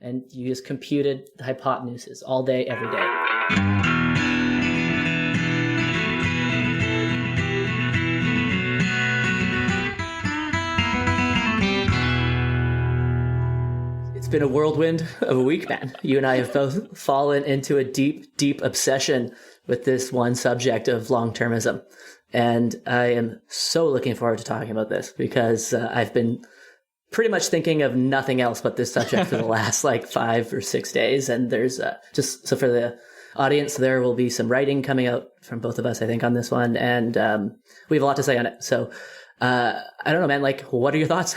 and you just computed the hypotenuses all day, every day. It's been a whirlwind of a week, man. You and I have both fallen into a deep, deep obsession with this one subject of long-termism. And I am so looking forward to talking about this because I've been pretty much thinking of nothing else but this subject for the last 5 or 6 days. And there's just so for the audience, there will be some writing coming out from both of us, I think, on this one. And we have a lot to say on it. So I don't know, man, what are your thoughts?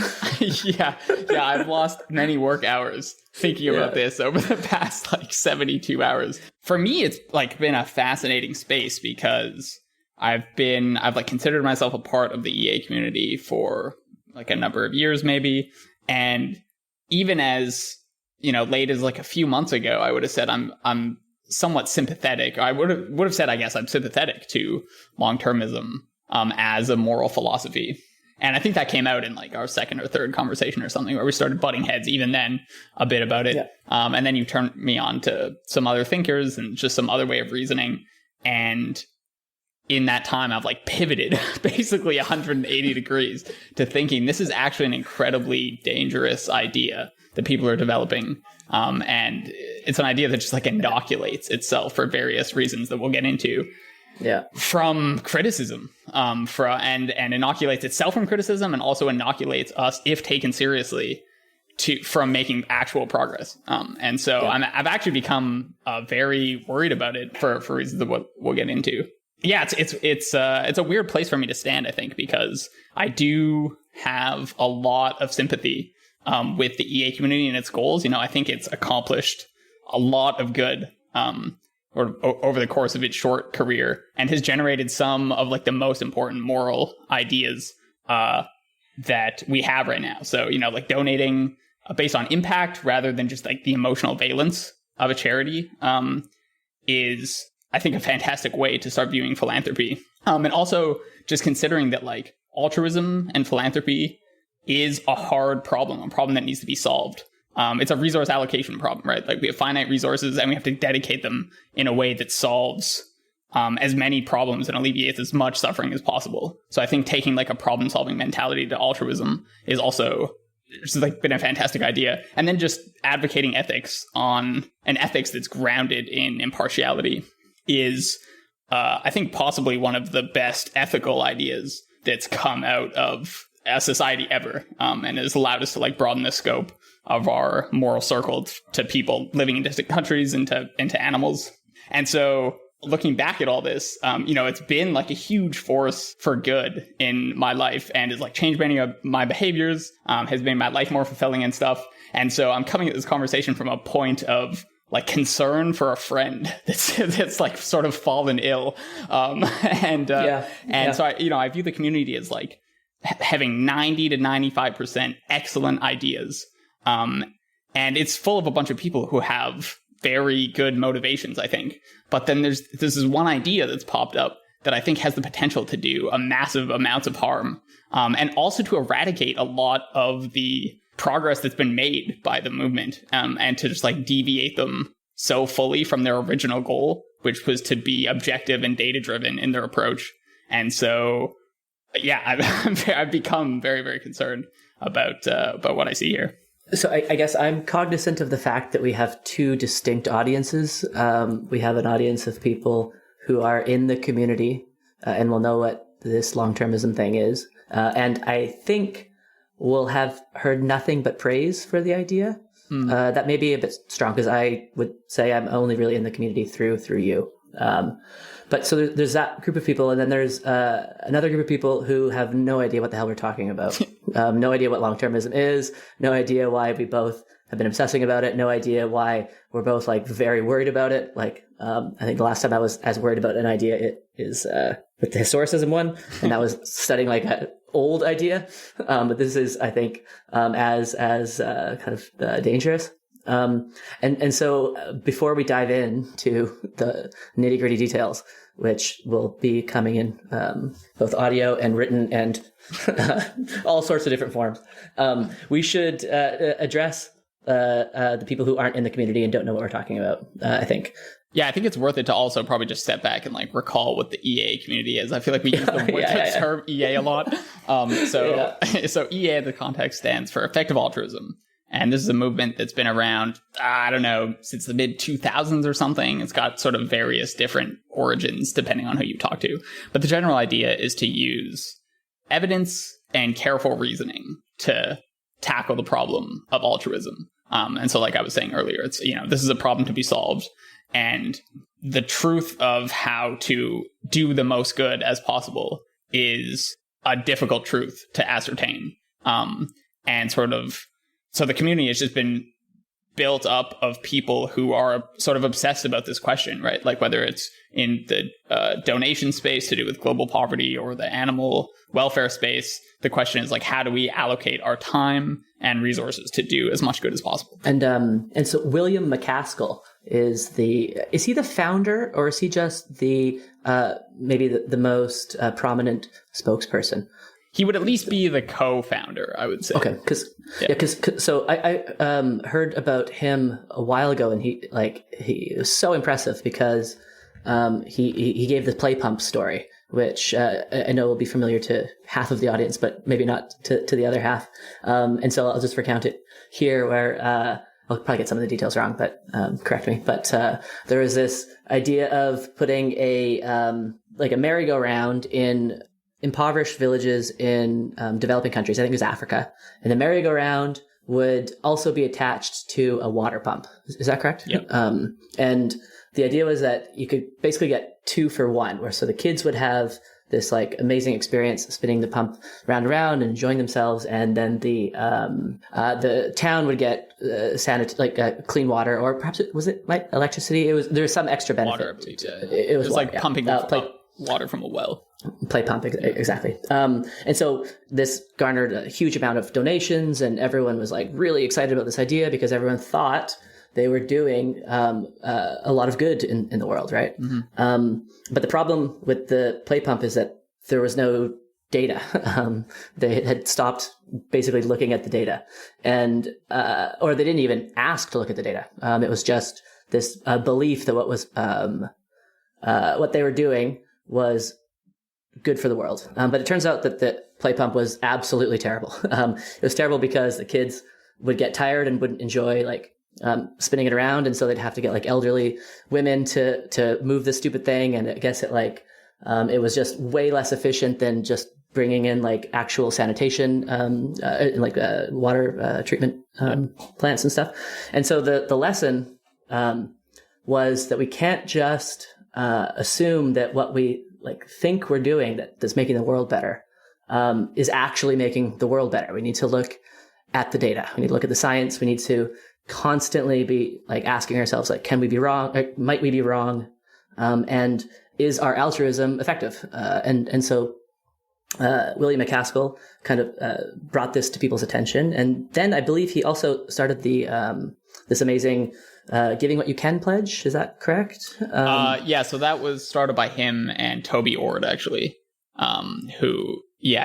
Yeah, I've lost many work hours thinking about this over the past 72 hours. For me, it's been a fascinating space because I've considered myself a part of the EA community for a number of years, maybe. And even as, late as a few months ago, I would have said I'm somewhat sympathetic. I would have said, I guess, I'm sympathetic to long-termism as a moral philosophy. And I think that came out in our second or third conversation or something where we started butting heads even then a bit about it. Yeah. And then you turned me on to some other thinkers and just some other way of reasoning. And in that time, I've pivoted basically 180 degrees to thinking this is actually an incredibly dangerous idea that people are developing. And it's an idea that just inoculates itself for various reasons that we'll get into. Yeah. From criticism, and inoculates itself from criticism, and also inoculates us, if taken seriously, from making actual progress. And so yeah. I've actually become very worried about it for reasons that we'll get into. Yeah, it's a weird place for me to stand, I think, because I do have a lot of sympathy with the EA community and its goals. I think it's accomplished a lot of good over the course of its short career, and has generated some of the most important moral ideas that we have right now. So, donating based on impact rather than just the emotional valence of a charity is, I think, a fantastic way to start viewing philanthropy. And also just considering that altruism and philanthropy is a hard problem, a problem that needs to be solved. It's a resource allocation problem, right? We have finite resources and we have to dedicate them in a way that solves as many problems and alleviates as much suffering as possible. So I think taking a problem solving mentality to altruism is also just been a fantastic idea. And then just advocating ethics on an ethics that's grounded in impartiality is, I think, possibly one of the best ethical ideas that's come out of a society ever, and has allowed us to broaden the scope of our moral circle to people living in distant countries and to animals. And so looking back at all this, it's been a huge force for good in my life, and has changed many of my behaviors, has made my life more fulfilling and stuff. And so I'm coming at this conversation from a point of concern for a friend that's sort of fallen ill. So I view the community as having 90 to 95% excellent ideas. And it's full of a bunch of people who have very good motivations, I think. But then there's this one idea that's popped up that I think has the potential to do a massive amounts of harm, and also to eradicate a lot of the progress that's been made by the movement, and to just deviate them so fully from their original goal, which was to be objective and data driven in their approach. And so, yeah, I've become very, very concerned about what I see here. So I guess I'm cognizant of the fact that we have two distinct audiences. We have an audience of people who are in the community and will know what this long-termism thing is. And I think we'll have heard nothing but praise for the idea. That may be a bit strong because I would say I'm only really in the community through you. But so there's that group of people, and then there's another group of people who have no idea what the hell we're talking about. No idea what long-termism is, no idea why we both have been obsessing about it, no idea why we're both very worried about it. I think the last time I was as worried about an idea, it is with the historicism one, and that was studying an old idea. But this is, I think, as kind of dangerous. And so before we dive into the nitty gritty details, which will be coming in both audio and written and all sorts of different forms, we should address the people who aren't in the community and don't know what we're talking about, I think. Yeah, I think it's worth it to also probably just step back and like recall what the EA community is. I feel like we use the term EA a lot. So EA, the context, stands for Effective Altruism. And this is a movement that's been around, I don't know, since the mid 2000s or something. It's got sort of various different origins depending on who you talk to. But the general idea is to use evidence and careful reasoning to tackle the problem of altruism. And so like I was saying earlier, it's, this is a problem to be solved. And the truth of how to do the most good as possible is a difficult truth to ascertain. And so the community has just been built up of people who are sort of obsessed about this question, right? Like whether it's in the donation space to do with global poverty or the animal welfare space, the question is like, how do we allocate our time and resources to do as much good as possible? And so William MacAskill is he the founder, or is he just the maybe the most prominent spokesperson? He would at least be the co-founder, I would say. Okay, so I heard about him a while ago, and he was so impressive because he gave the play pump story, which I know will be familiar to half of the audience, but maybe not to the other half. And so I'll just recount it here, where I'll probably get some of the details wrong, but correct me. But there was this idea of putting a merry-go-round in impoverished villages in developing countries. I think it was Africa. And the merry-go-round would also be attached to a water pump. Is that correct? Yep. And the idea was that you could basically get 2 for 1, so the kids would have this like amazing experience spinning the pump round and round and enjoying themselves, and then the town would get clean water, or perhaps was it like electricity? There was some extra benefit. Water, I believe. Yeah. It was like pumping water from a well. Play pump, exactly. And so this garnered a huge amount of donations, and everyone was like really excited about this idea because everyone thought they were doing a lot of good in the world, right? Mm-hmm. But the problem with the play pump is that there was no data. They had stopped basically looking at the data, and or they didn't even ask to look at the data. It was just this belief that what they were doing was good for the world. But it turns out that the play pump was absolutely terrible. It was terrible because the kids would get tired and wouldn't enjoy spinning it around. And so they'd have to get elderly women to move this stupid thing. And I guess it was just way less efficient than just bringing in actual sanitation, water treatment plants and stuff. And so the lesson was that we can't just assume that what we think we're doing that's making the world better is actually making the world better. We need to look at the data. We need to look at the science. We need to constantly be asking ourselves, can we be wrong? Might we be wrong? And is our altruism effective? And so William MacAskill kind of brought this to people's attention. And then I believe he also started this amazing Giving What You Can pledge. Is that correct? So that was started by him and Toby Ord, actually, who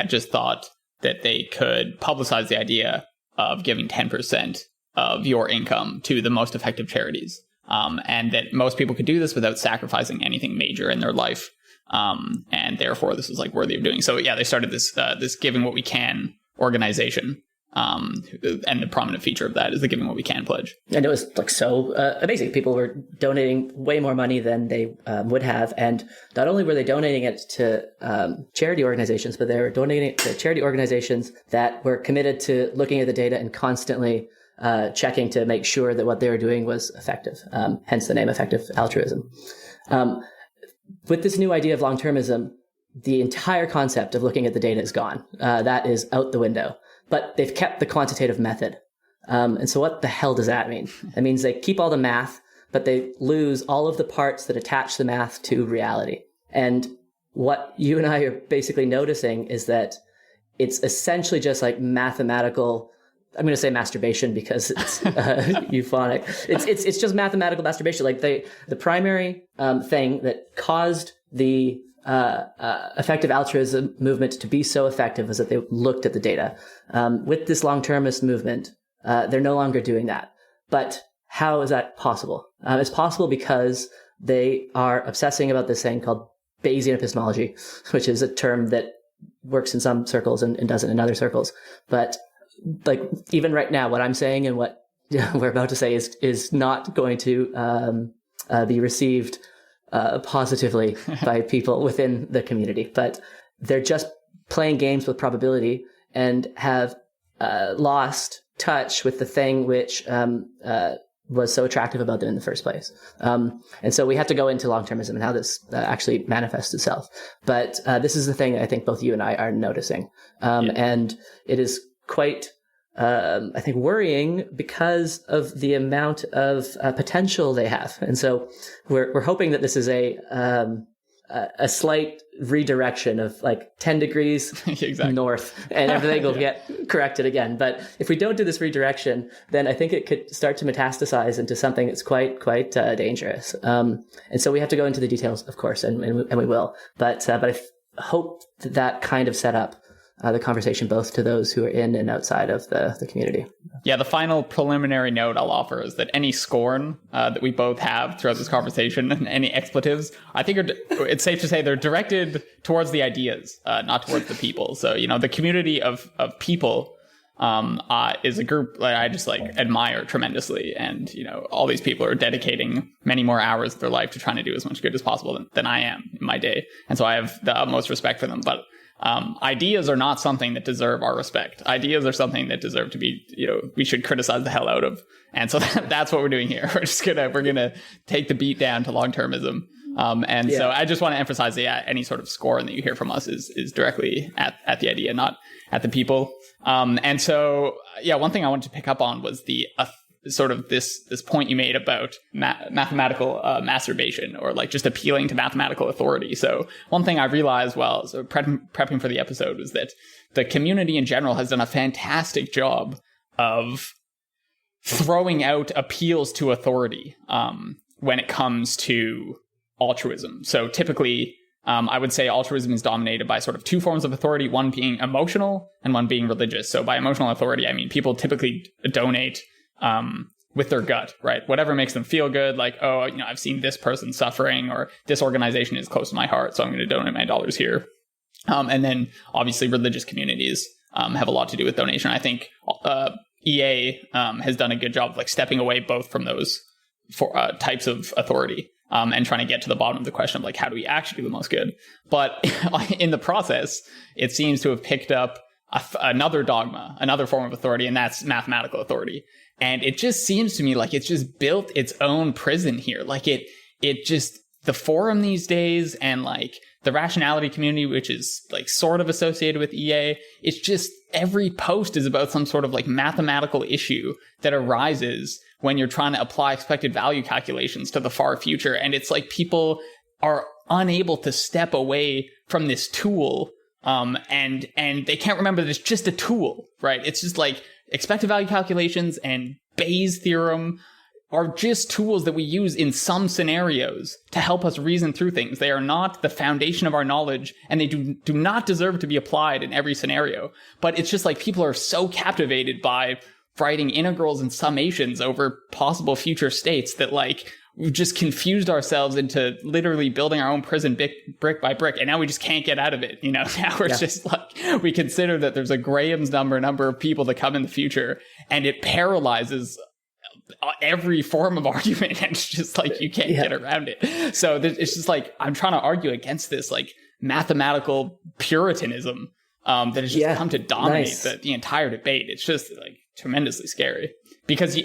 just thought that they could publicize the idea of giving 10% of your income to the most effective charities, and that most people could do this without sacrificing anything major in their life, and therefore this was worthy of doing. So they started this Giving What We Can organization. And the prominent feature of that is the Giving What We Can pledge. And it was so amazing. People were donating way more money than they would have. And not only were they donating it to charity organizations, but they were donating it to charity organizations that were committed to looking at the data and constantly checking to make sure that what they were doing was effective. Hence the name Effective Altruism. With this new idea of long-termism, the entire concept of looking at the data is gone. That is out the window. But they've kept the quantitative method. And so what the hell does that mean? That means they keep all the math, but they lose all of the parts that attach the math to reality. And what you and I are basically noticing is that it's essentially just mathematical. I'm going to say masturbation because it's euphonic. It's just mathematical masturbation. The primary thing that caused the effective altruism movement to be so effective is that they looked at the data. With this long-termist movement, They're no longer doing that. But how is that possible? It's possible because they are obsessing about this thing called Bayesian epistemology, which is a term that works in some circles and doesn't in other circles. But like even right now, what I'm saying and what we're about to say is not going to be received positively by people within the community. But they're just playing games with probability and have lost touch with the thing which was so attractive about them in the first place. And so we have to go into long-termism and how this actually manifests itself. But this is the thing that I think both you and I are noticing. And it is quite, I think, worrying because of the amount of potential they have. And so we're hoping that this is a slight redirection of like 10 degrees exactly. north and everything will get corrected again. But if we don't do this redirection, then I think it could start to metastasize into something that's quite dangerous. And so we have to go into the details, of course, and we will. But I hope that kind of set up the conversation both to those who are in and outside of the community. Yeah, the final preliminary note I'll offer is that any scorn that we both have throughout this conversation and any expletives, I think it's safe to say they're directed towards the ideas, not towards the people. So, the community of people is a group that I just admire tremendously. And, all these people are dedicating many more hours of their life to trying to do as much good as possible than I am in my day. And so I have the utmost respect for them. But ideas are not something that deserve our respect. Ideas are something that deserve to be, we should criticize the hell out of. And so that's what we're doing here. We're gonna take the beat down to long-termism. So I just want to emphasize that any sort of scorn that you hear from us is directly at the idea, not at the people. And so, one thing I wanted to pick up on was the sort of this point you made about mathematical masturbation, or just appealing to mathematical authority. So one thing I realized while prepping for the episode was that the community in general has done a fantastic job of throwing out appeals to authority when it comes to altruism. So typically, I would say altruism is dominated by sort of two forms of authority, one being emotional and one being religious. So by emotional authority, I mean people typically donate with their gut, right? Whatever makes them feel good, I've seen this person suffering, or this organization is close to my heart, so I'm going to donate my dollars here. And then obviously religious communities have a lot to do with donation. I think EA has done a good job of stepping away both from those types of authority and trying to get to the bottom of the question of how do we actually do the most good? But in the process, it seems to have picked up another dogma, another form of authority, and that's mathematical authority. And it just seems to me like it's just built its own prison here. The forum these days and the rationality community, which is sort of associated with EA, it's just every post is about some sort of mathematical issue that arises when you're trying to apply expected value calculations to the far future. And it's people are unable to step away from this tool. And they can't remember that it's just a tool, right? It's just expected value calculations and Bayes' theorem are just tools that we use in some scenarios to help us reason through things. They are not the foundation of our knowledge, and they do not deserve to be applied in every scenario. But it's just people are so captivated by writing integrals and summations over possible future states that we've just confused ourselves into literally building our own prison brick by brick. And now we just can't get out of it. Now we're just we consider that there's a Graham's number of people that come in the future, and it paralyzes every form of argument. And it's just you can't get around it. So it's just I'm trying to argue against this mathematical puritanism that has just come to dominate the entire debate. It's just tremendously scary because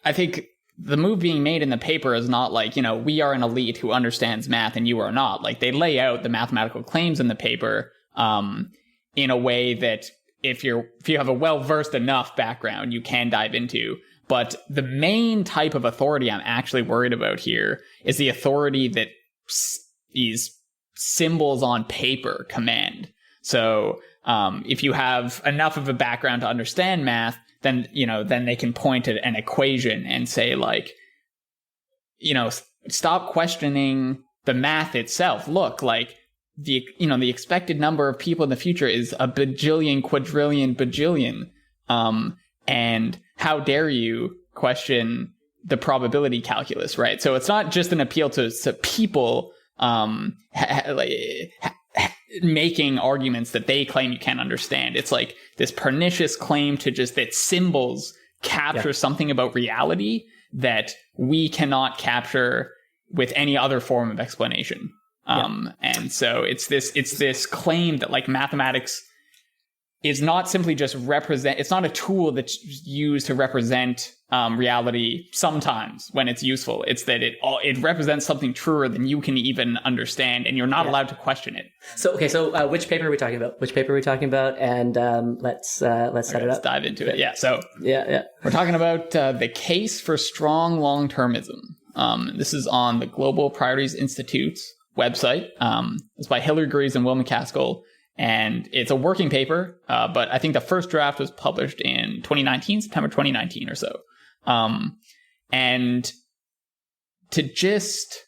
I think the move being made in the paper is not we are an elite who understands math and you are not. They lay out the mathematical claims in the paper in a way that if you have a well-versed enough background, you can dive into. But the main type of authority I'm actually worried about here is the authority that these symbols on paper command. So if you have enough of a background to understand math, then they can point at an equation and say stop questioning the math itself. Look, the expected number of people in the future is a bajillion, quadrillion, bajillion. And how dare you question the probability calculus, right? So it's not just an appeal to people making arguments that they claim you can't understand. It's like this pernicious claim to just that symbols capture something about reality that we cannot capture with any other form of explanation. And so it's this claim that like mathematics is not simply just it's not a tool that's used to represent reality sometimes when it's useful. It's that it represents something truer than you can even understand, and you're not allowed to question it. So which paper are we talking about? And let's set it up. Let's dive into it. Yeah. So we're talking about the case for strong long-termism. This is on the Global Priorities Institute's website. It's by Hilary Greaves and Will MacAskill. And it's a working paper, but I think the first draft was published in 2019, September 2019 or so. And to just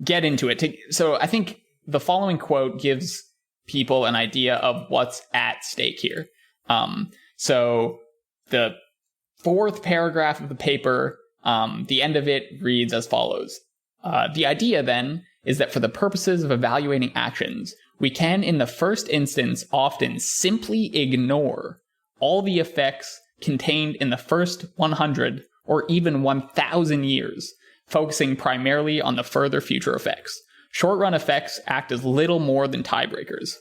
get into it, so I think the following quote gives people an idea of what's at stake here. So the fourth paragraph of the paper, the end of it reads as follows. The idea then is that for the purposes of evaluating actions, we can, in the first instance, often simply ignore all the effects contained in the first 100 or even 1,000 years, focusing primarily on the further future effects. Short-run effects act as little more than tiebreakers.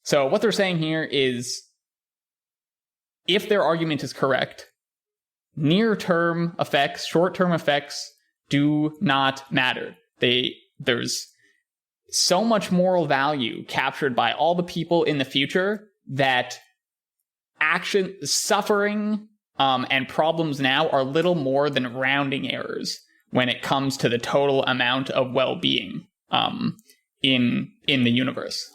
So what they're saying here is, if their argument is correct, near-term effects, short-term effects do not matter. There's so much moral value captured by all the people in the future that suffering, and problems now are little more than rounding errors when it comes to the total amount of well-being in the universe.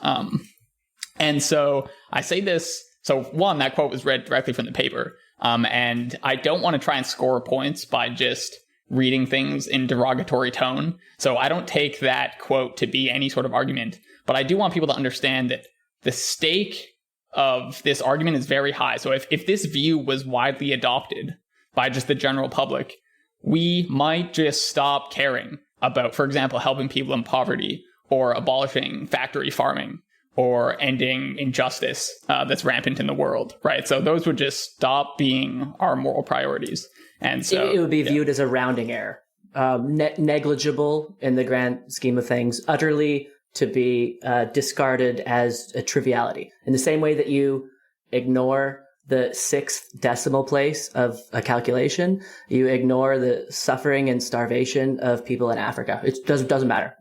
And so I say this. So one, that quote was read directly from the paper, and I don't want to try and score points by just reading things in derogatory tone. So I don't take that quote to be any sort of argument, but I do want people to understand that the stake of this argument is very high. So if this view was widely adopted by just the general public, we might just stop caring about, for example, helping people in poverty or abolishing factory farming or ending injustice that's rampant in the world, right? So those would just stop being our moral priorities. And so it would be viewed as a rounding error, negligible in the grand scheme of things, utterly to be discarded as a triviality. In the same way that you ignore the 6th decimal place of a calculation, you ignore the suffering and starvation of people in Africa. It doesn't matter.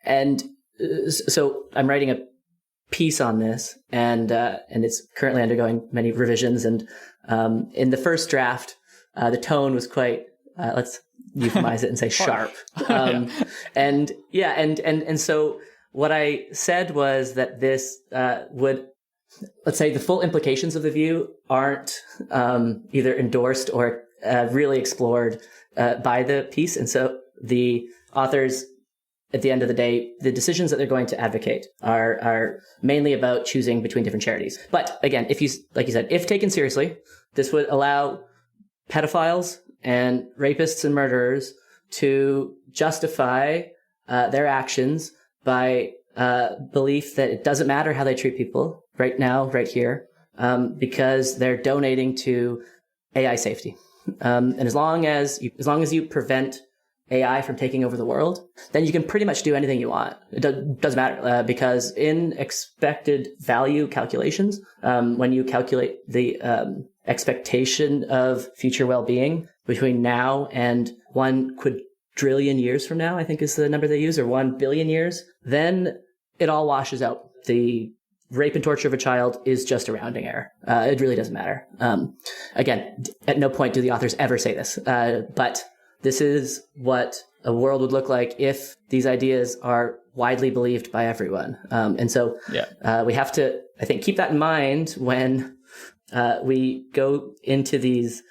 And so I'm writing a piece on this, and it's currently undergoing many revisions. And in the first draft, the tone was quite, let's euphemize it and say sharp. And so what I said was that this would, let's say, the full implications of the view aren't either endorsed or really explored by the piece. And so the authors, at the end of the day, the decisions that they're going to advocate are mainly about choosing between different charities. But again, like you said, if taken seriously, this would allow pedophiles and rapists and murderers to justify their actions by belief that it doesn't matter how they treat people right now, right here, because they're donating to AI safety. And as long as you prevent AI from taking over the world, then you can pretty much do anything you want. It doesn't matter, because in expected value calculations, when you calculate the expectation of future well-being between now and 1 quadrillion years from now, I think is the number they use, or 1 billion years, then it all washes out. The rape and torture of a child is just a rounding error. It really doesn't matter. Again, at no point do the authors ever say this, but this is what a world would look like if these ideas are widely believed by everyone. And so we have to, I think, keep that in mind when we go into these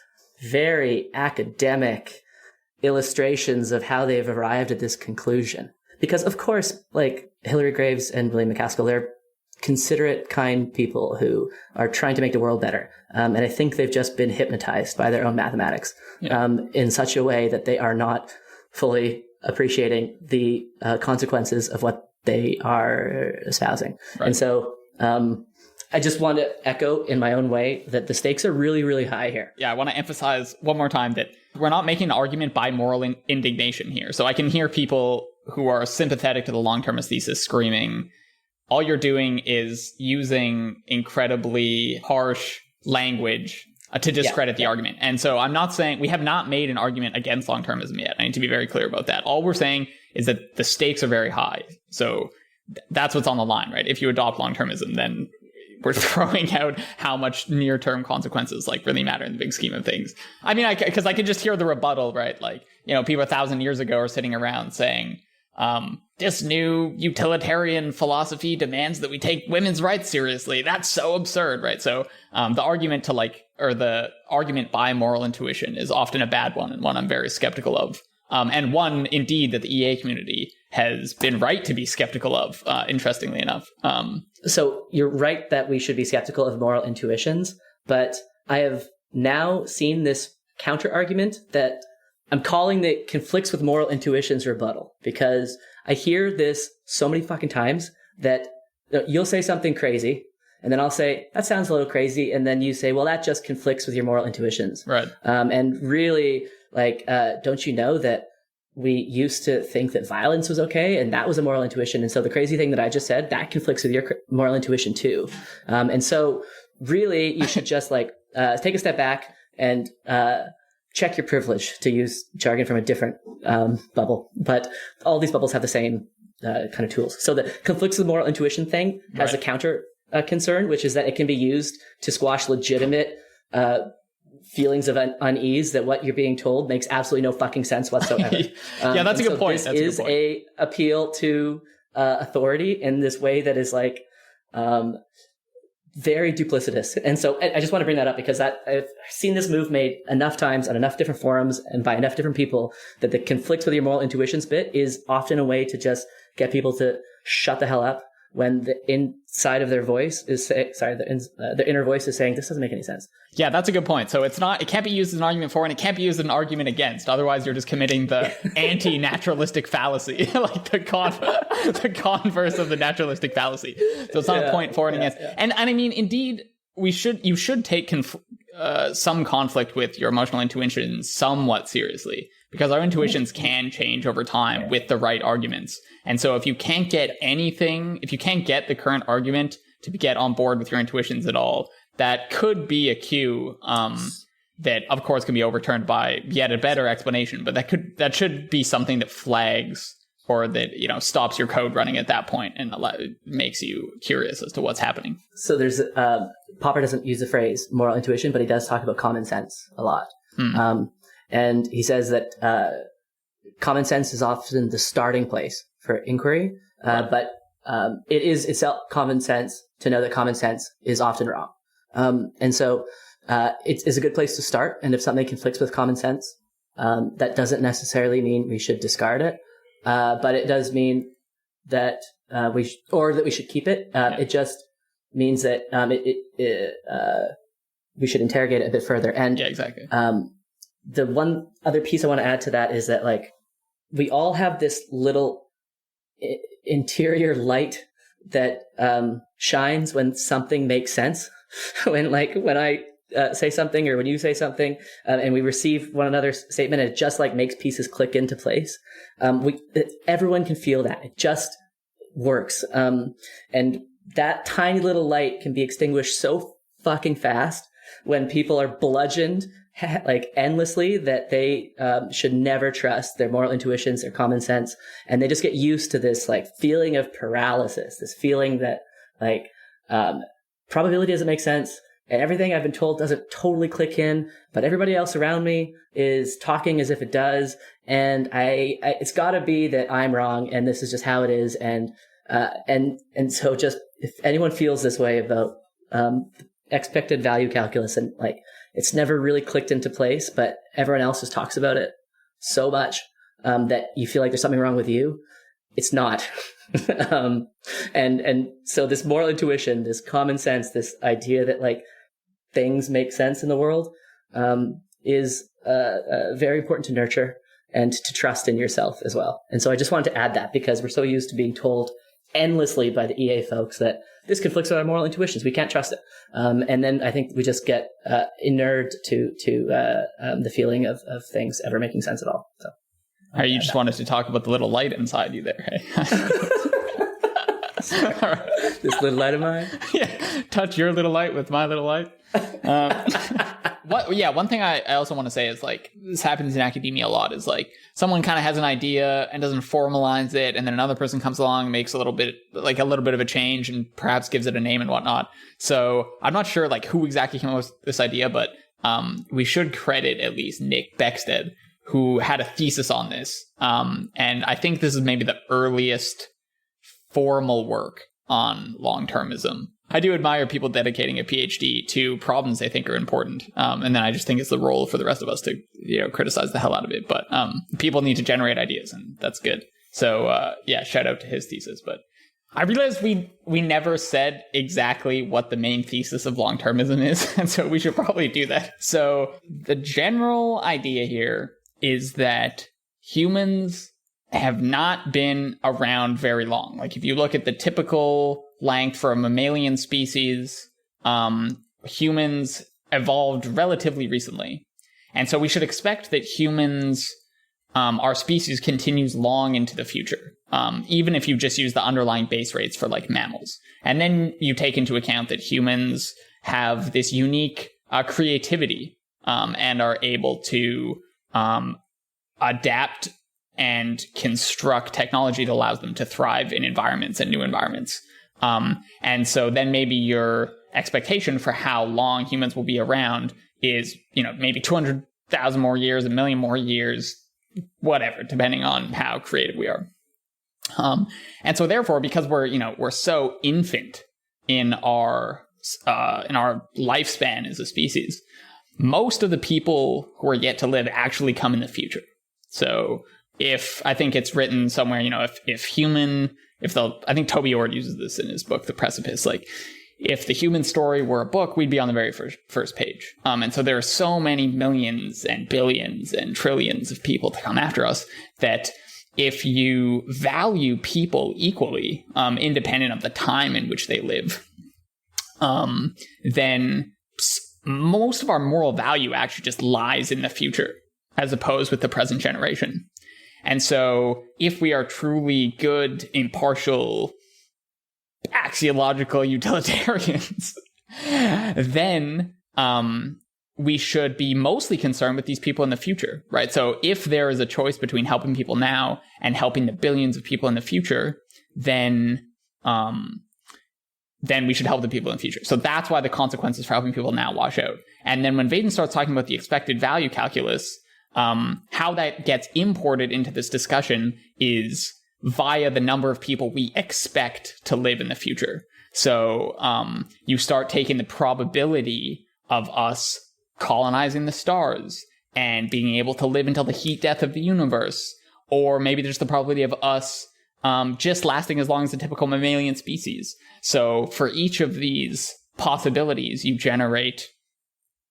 very academic illustrations of how they've arrived at this conclusion. Because, of course, like Hilary Greaves and William MacAskill, they're considerate, kind people who are trying to make the world better. And I think they've just been hypnotized by their own mathematics in such a way that they are not fully appreciating the consequences of what they are espousing. Right. And so I just want to echo in my own way that the stakes are really, really high here. Yeah, I want to emphasize one more time that we're not making an argument by moral indignation here. So I can hear people who are sympathetic to the long-termist thesis screaming, all you're doing is using incredibly harsh language to discredit the argument. And so I'm not saying, we have not made an argument against long-termism yet. I need to be very clear about that. All we're saying is that the stakes are very high. So that's what's on the line, right? If you adopt long-termism, then we're throwing out how much near-term consequences like really matter in the big scheme of things. I mean, because I could just hear the rebuttal, right? Like, people 1,000 years ago are sitting around saying, this new utilitarian philosophy demands that we take women's rights seriously. That's so absurd, right? So the argument the argument by moral intuition is often a bad one, and one I'm very skeptical of. And one, indeed, that the EA community has been right to be skeptical of, interestingly enough. So you're right that we should be skeptical of moral intuitions, but I have now seen this counter argument that I'm calling that conflicts with moral intuitions rebuttal, because I hear this so many fucking times that you'll say something crazy, and then I'll say, that sounds a little crazy, and then you say, well, that just conflicts with your moral intuitions. Right. And really, don't you know that we used to think that violence was okay, and that was a moral intuition, and so the crazy thing that I just said, that conflicts with your moral intuition too. And so really, you should just take a step back and check your privilege, to use jargon from a different bubble. But all these bubbles have the same kind of tools. So the conflicts with moral intuition thing has a counter concern, which is that it can be used to squash legitimate feelings of unease that what you're being told makes absolutely no fucking sense whatsoever. Yeah, that's a good point. This is a appeal to authority in this way that is very duplicitous. And so I just want to bring that up because I've seen this move made enough times on enough different forums and by enough different people that the conflicts with your moral intuitions bit is often a way to just get people to shut the hell up when the inside of their voice is the inner voice is saying, this doesn't make any sense. Yeah, that's a good point. So it can't be used as an argument for, and it can't be used as an argument against. Otherwise, you're just committing the anti-naturalistic fallacy, like the converse of the naturalistic fallacy. So it's not a point for and against. Yeah. And I mean, indeed, you should take some conflict with your emotional intuitions somewhat seriously, because our intuitions can change over time with the right arguments. And so if you can't get the current argument to get on board with your intuitions at all, that could be a cue that, of course, can be overturned by yet a better explanation. But that should be something that flags or that stops your code running at that point and makes you curious as to what's happening. So there's Popper doesn't use the phrase moral intuition, but he does talk about common sense a lot. And he says that common sense is often the starting place for inquiry, but it is itself common sense to know that common sense is often wrong. And so it's a good place to start. And if something conflicts with common sense, that doesn't necessarily mean we should discard it, but it does mean that we should keep it. It just means that we should interrogate it a bit further. And yeah, exactly. The one other piece I want to add to that is that we all have this little interior light that shines when something makes sense. when I say something or when you say something and we receive one another's statement, it just makes pieces click into place. Everyone can feel that. It just works. And that tiny little light can be extinguished so fucking fast when people are bludgeoned endlessly that they should never trust their moral intuitions or common sense, and they just get used to this feeling of paralysis, this feeling that probability doesn't make sense and everything I've been told doesn't totally click in, but everybody else around me is talking as if it does, and it's got to be that I'm wrong and this is just how it is, and so just if anyone feels this way about expected value calculus and it's never really clicked into place, but everyone else just talks about it so much that you feel like there's something wrong with you. it's not. And so this moral intuition, this common sense, this idea that like things make sense in the world, is very important to nurture and to trust in yourself as well. And so I just wanted to add that because we're so used to being told endlessly by the EA folks that this conflicts with our moral intuitions. We can't trust it. And then I think we just get inured to the feeling of things ever making sense at all. So. You just wanted to talk about the little light inside you there, hey? This little light of mine? Yeah, touch your little light with my little light. One thing I also want to say is like, this happens in academia a lot, is like someone kind of has an idea and doesn't formalize it, and then another person comes along and makes a little bit of a change and perhaps gives it a name and whatnot. So I'm not sure like who exactly came up with this idea, but we should credit at least Nick Bostrom, who had a thesis on this. And I think this is maybe the earliest formal work on long-termism. I do admire people dedicating a PhD to problems they think are important. And then I just think it's the role for the rest of us to, criticize the hell out of it. But people need to generate ideas, and that's good. So shout out to his thesis. But I realized we never said exactly what the main thesis of long-termism is. And so we should probably do that. So the general idea here is that humans have not been around very long. Like if you look at the typical length for a mammalian species, humans evolved relatively recently. And so we should expect that humans, our species continues long into the future, even if you just use the underlying base rates for like mammals. And then you take into account that humans have this unique creativity and are able to adapt and construct technology that allows them to thrive in environments and new environments. And so then maybe your expectation for how long humans will be around is, maybe 200,000 more years, 1 million more years, whatever, depending on how creative we are. And so therefore, because we're so infant in our lifespan as a species, most of the people who are yet to live actually come in the future. So I think it's written somewhere, I think Toby Ord uses this in his book, The Precipice, like if the human story were a book, we'd be on the very first page. And so there are so many millions and billions and trillions of people to come after us that if you value people equally, independent of the time in which they live, then most of our moral value actually just lies in the future as opposed with the present generation. And so if we are truly good, impartial, axiological utilitarians, then we should be mostly concerned with these people in the future, right? So if there is a choice between helping people now and helping the billions of people in the future, then we should help the people in the future. So that's why the consequences for helping people now wash out. And then when Vaden starts talking about the expected value calculus, how that gets imported into this discussion is via the number of people we expect to live in the future. So you start taking the probability of us colonizing the stars and being able to live until the heat death of the universe, or maybe there's the probability of us just lasting as long as the typical mammalian species. So for each of these possibilities, you generate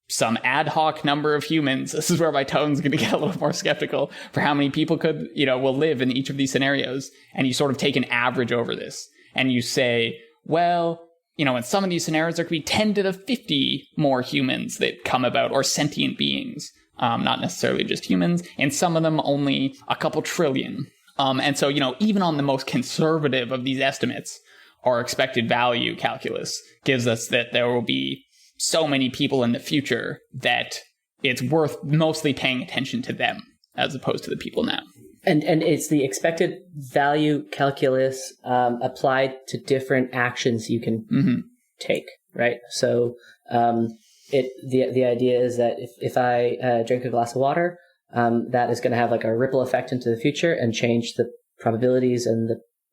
some ad hoc number of humans. This is where my tone's going to get a little more skeptical for how many people will live in each of these scenarios. And you sort of take an average over this and you say, well, in some of these scenarios, there could be 10 to the 50 more humans that come about, or sentient beings, not necessarily just humans. And some of them only a couple trillion. And so, even on the most conservative of these estimates, our expected value calculus gives us that there will be so many people in the future that it's worth mostly paying attention to them as opposed to the people now. And it's the expected value calculus applied to different actions you can take, right? So the idea is that if I drink a glass of water, that is going to have like a ripple effect into the future and change the probabilities and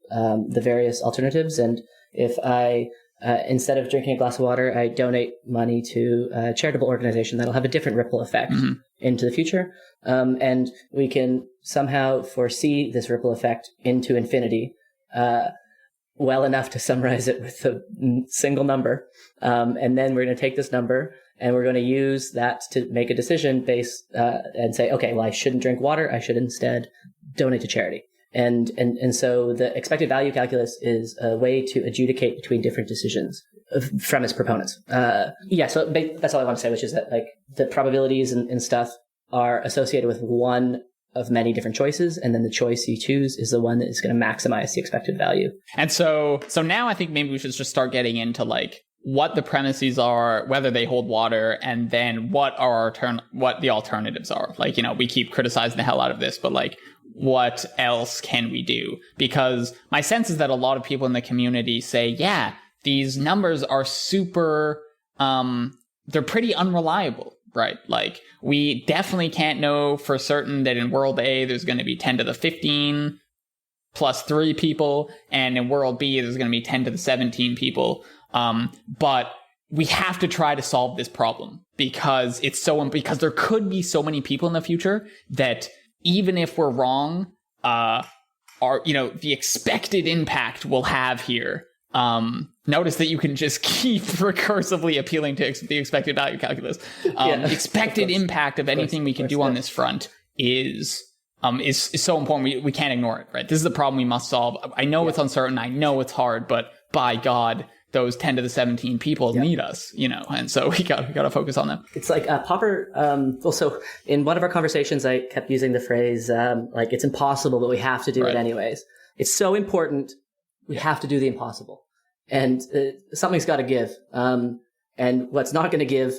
the various alternatives. And if I instead of drinking a glass of water, I donate money to a charitable organization that'll have a different ripple effect into the future. And we can somehow foresee this ripple effect into infinity, well enough to summarize it with a single number. And then we're going to take this number and we're going to use that to make a decision based, and say, okay, well, I shouldn't drink water. I should instead donate to charity. And so the expected value calculus is a way to adjudicate between different decisions from its proponents. So that's all I want to say, which is that like the probabilities and stuff are associated with one of many different choices, and then the choice you choose is the one that is going to maximize the expected value. And so now I think maybe we should just start getting into like what the premises are, whether they hold water, and then what the alternatives are. Like, you know, we keep criticizing the hell out of this, but like, what else can we do? Because my sense is that a lot of people in the community say, yeah, these numbers are super, they're pretty unreliable, right? Like, we definitely can't know for certain that in world A, there's going to be 10 to the 15 plus 3 people, and in world B, there's going to be 10 to the 17 people. But we have to try to solve this problem because because there could be so many people in the future that even if we're wrong, the expected impact we'll have here. Notice that you can just keep recursively appealing to the expected value calculus. Expected impact of anything we can do on this front is so important. We can't ignore it, right? This is the problem we must solve. I know it's uncertain. I know it's hard, but by God, those 10 to the 17 people need us, you know, and so we got to focus on them. It's like Popper. Also, in one of our conversations, I kept using the phrase like it's impossible, but we have to do it anyways. It's so important, we have to do the impossible, and something's got to give. And what's not going to give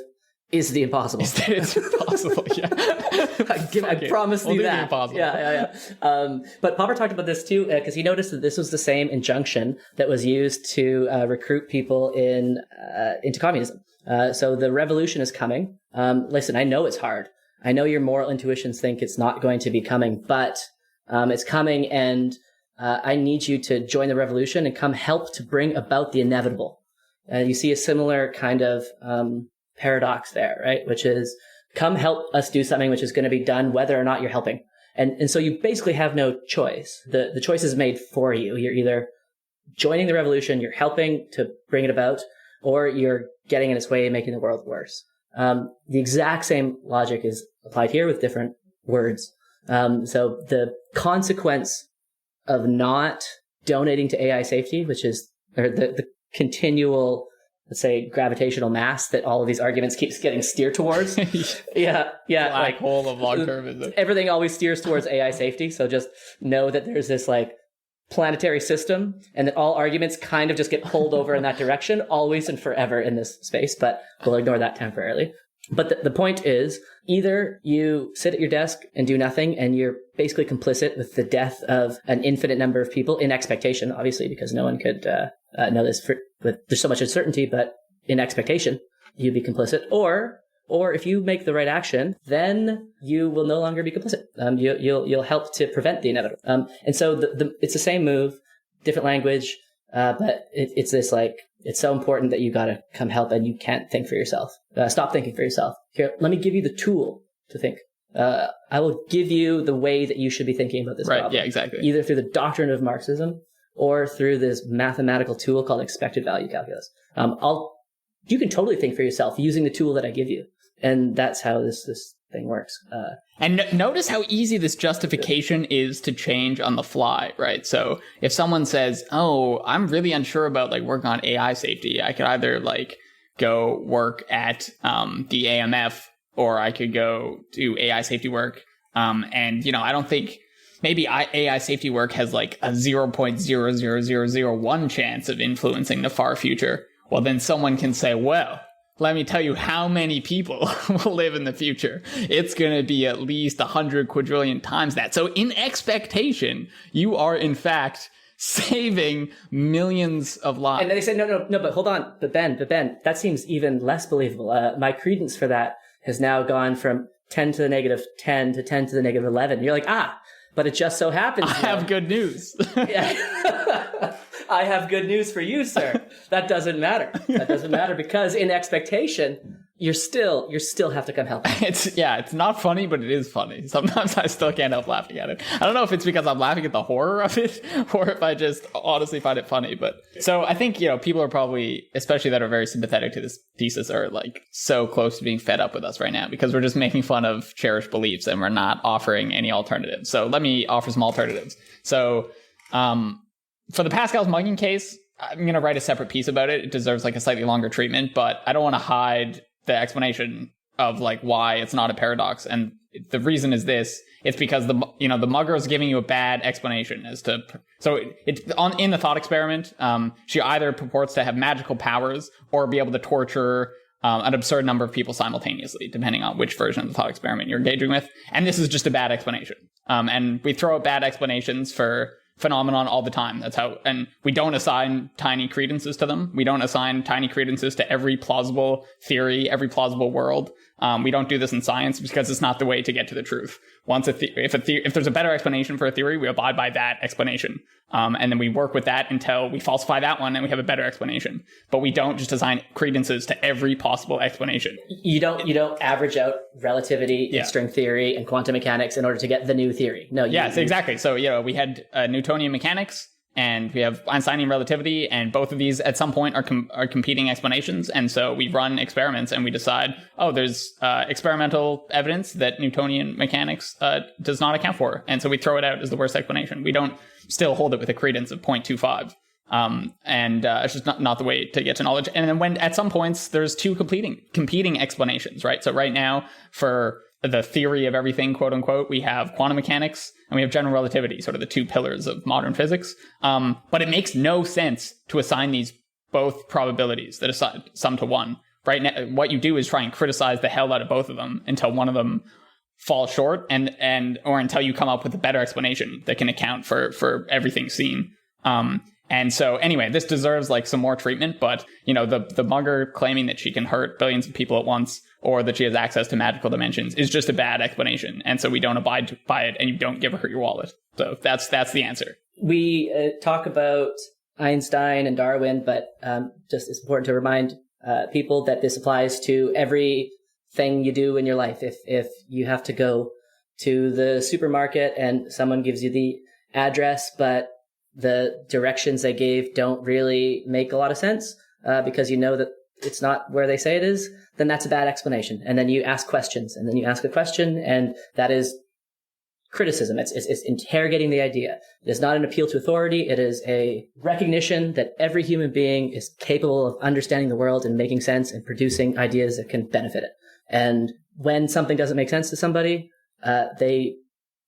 is the impossible. Is that it's impossible? I promise you that. But Popper talked about this too, because he noticed that this was the same injunction that was used to recruit people into communism. So the revolution is coming. Listen, I know it's hard. I know your moral intuitions think it's not going to be coming, but it's coming, and I need you to join the revolution and come help to bring about the inevitable. You see a similar kind of paradox there, right? Which is, come help us do something which is going to be done whether or not you're helping. And so you basically have no choice. The choice is made for you. You're either joining the revolution, you're helping to bring it about, or you're getting in its way and making the world worse. The exact same logic is applied here with different words. So the consequence of not donating to AI safety, which is the continual, let's say, gravitational mass that all of these arguments keeps getting steered towards. Black hole of long-termism. Everything always steers towards AI safety. So just know that there's this like planetary system, and that all arguments kind of just get pulled over in that direction, always and forever in this space. But we'll ignore that temporarily. But the point is, either you sit at your desk and do nothing, and you're basically complicit with the death of an infinite number of people in expectation, obviously, because no one could know this there's so much uncertainty, but in expectation, you'd be complicit. Or if you make the right action, then you will no longer be complicit. You'll help to prevent the inevitable. And so it's the same move, different language, but it's this like, it's so important that you got to come help, and you can't think for yourself. Stop thinking for yourself. Here, let me give you the tool to think. I will give you the way that you should be thinking about this problem. Right, yeah, exactly. Either through the doctrine of Marxism or through this mathematical tool called expected value calculus. You can totally think for yourself using the tool that I give you. And that's how this thing works. And notice how easy this justification is to change on the fly, right? So if someone says, oh, I'm really unsure about like working on AI safety, I could either like go work at the AMF, or I could go do AI safety work. And, you know, I don't think maybe AI safety work has like a 0.00001 chance of influencing the far future. Well, then someone can say, well, let me tell you how many people will live in the future. It's going to be at least 100 quadrillion times that. So in expectation, you are in fact saving millions of lives. And then they say, no, but hold on. But Ben, that seems even less believable. My credence for that has now gone from 10 to the negative 10 to 10 to the negative 11. You're like, but it just so happens. I have good news. I have good news for you, sir. That doesn't matter. That doesn't matter because in expectation, you still have to come help. It's not funny, but it is funny. Sometimes I still can't help laughing at it. I don't know if it's because I'm laughing at the horror of it or if I just honestly find it funny. But so I think, people are probably, especially that are very sympathetic to this thesis, are like so close to being fed up with us right now because we're just making fun of cherished beliefs and we're not offering any alternatives. So let me offer some alternatives. So for the Pascal's mugging case, I'm going to write a separate piece about it. It deserves like a slightly longer treatment, but I don't want to hide the explanation of like why it's not a paradox. And the reason is this: it's because the mugger is giving you a bad explanation as to, so in the thought experiment, she either purports to have magical powers or be able to torture an absurd number of people simultaneously, depending on which version of the thought experiment you're engaging with. And this is just a bad explanation. And we throw out bad explanations for phenomenon all the time. That's how, and we don't assign tiny credences to them. We don't assign tiny credences to every plausible theory, every plausible world. We don't do this in science because it's not the way to get to the truth. Once if there's a better explanation for a theory, we abide by that explanation. And then we work with that until we falsify that one and we have a better explanation. But we don't just assign credences to every possible explanation. You don't average out relativity in string theory and quantum mechanics in order to get the new theory. No. Exactly. So, we had Newtonian mechanics and we have Einsteinian relativity, and both of these at some point are competing explanations. And so we run experiments and we decide, there's experimental evidence that Newtonian mechanics does not account for. And so we throw it out as the worst explanation. We don't still hold it with a credence of 0.25. It's just not the way to get to knowledge. And then when at some points there's two competing explanations, right? So right now for the theory of everything, quote unquote, we have quantum mechanics and we have general relativity, sort of the two pillars of modern physics. But it makes no sense to assign these both probabilities that assign sum to one. Right now, what you do is try and criticize the hell out of both of them until one of them falls short or until you come up with a better explanation that can account for everything seen. And so anyway, this deserves like some more treatment, but the mugger claiming that she can hurt billions of people at once or that she has access to magical dimensions is just a bad explanation. And so we don't abide by it and you don't give her your wallet. So that's the answer. We talk about Einstein and Darwin, but just it's important to remind people that this applies to everything you do in your life. If you have to go to the supermarket and someone gives you the address, but the directions they gave don't really make a lot of sense because you know that it's not where they say it is, then that's a bad explanation. And then you ask questions, and then you ask a question, and that is criticism. It's interrogating the idea. It is not an appeal to authority. It is a recognition that every human being is capable of understanding the world and making sense and producing ideas that can benefit it. And when something doesn't make sense to somebody, they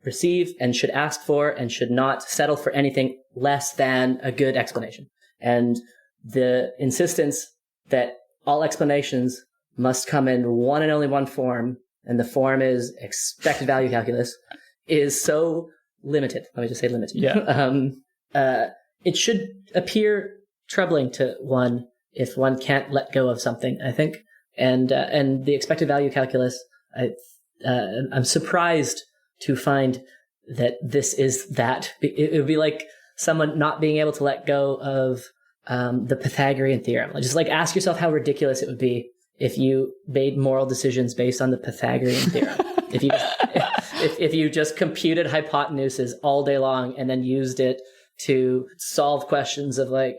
receive and should ask for and should not settle for anything less than a good explanation. And the insistence that all explanations must come in one and only one form, and the form is expected value calculus, is so limited. Let me just say limited. Yeah. It should appear troubling to one if one can't let go of something, I think. And the expected value calculus, I'm surprised to find that this is that. It would be like someone not being able to let go of the Pythagorean theorem. Just like ask yourself how ridiculous it would be if you made moral decisions based on the Pythagorean theorem. If you just computed hypotenuses all day long and then used it to solve questions of like,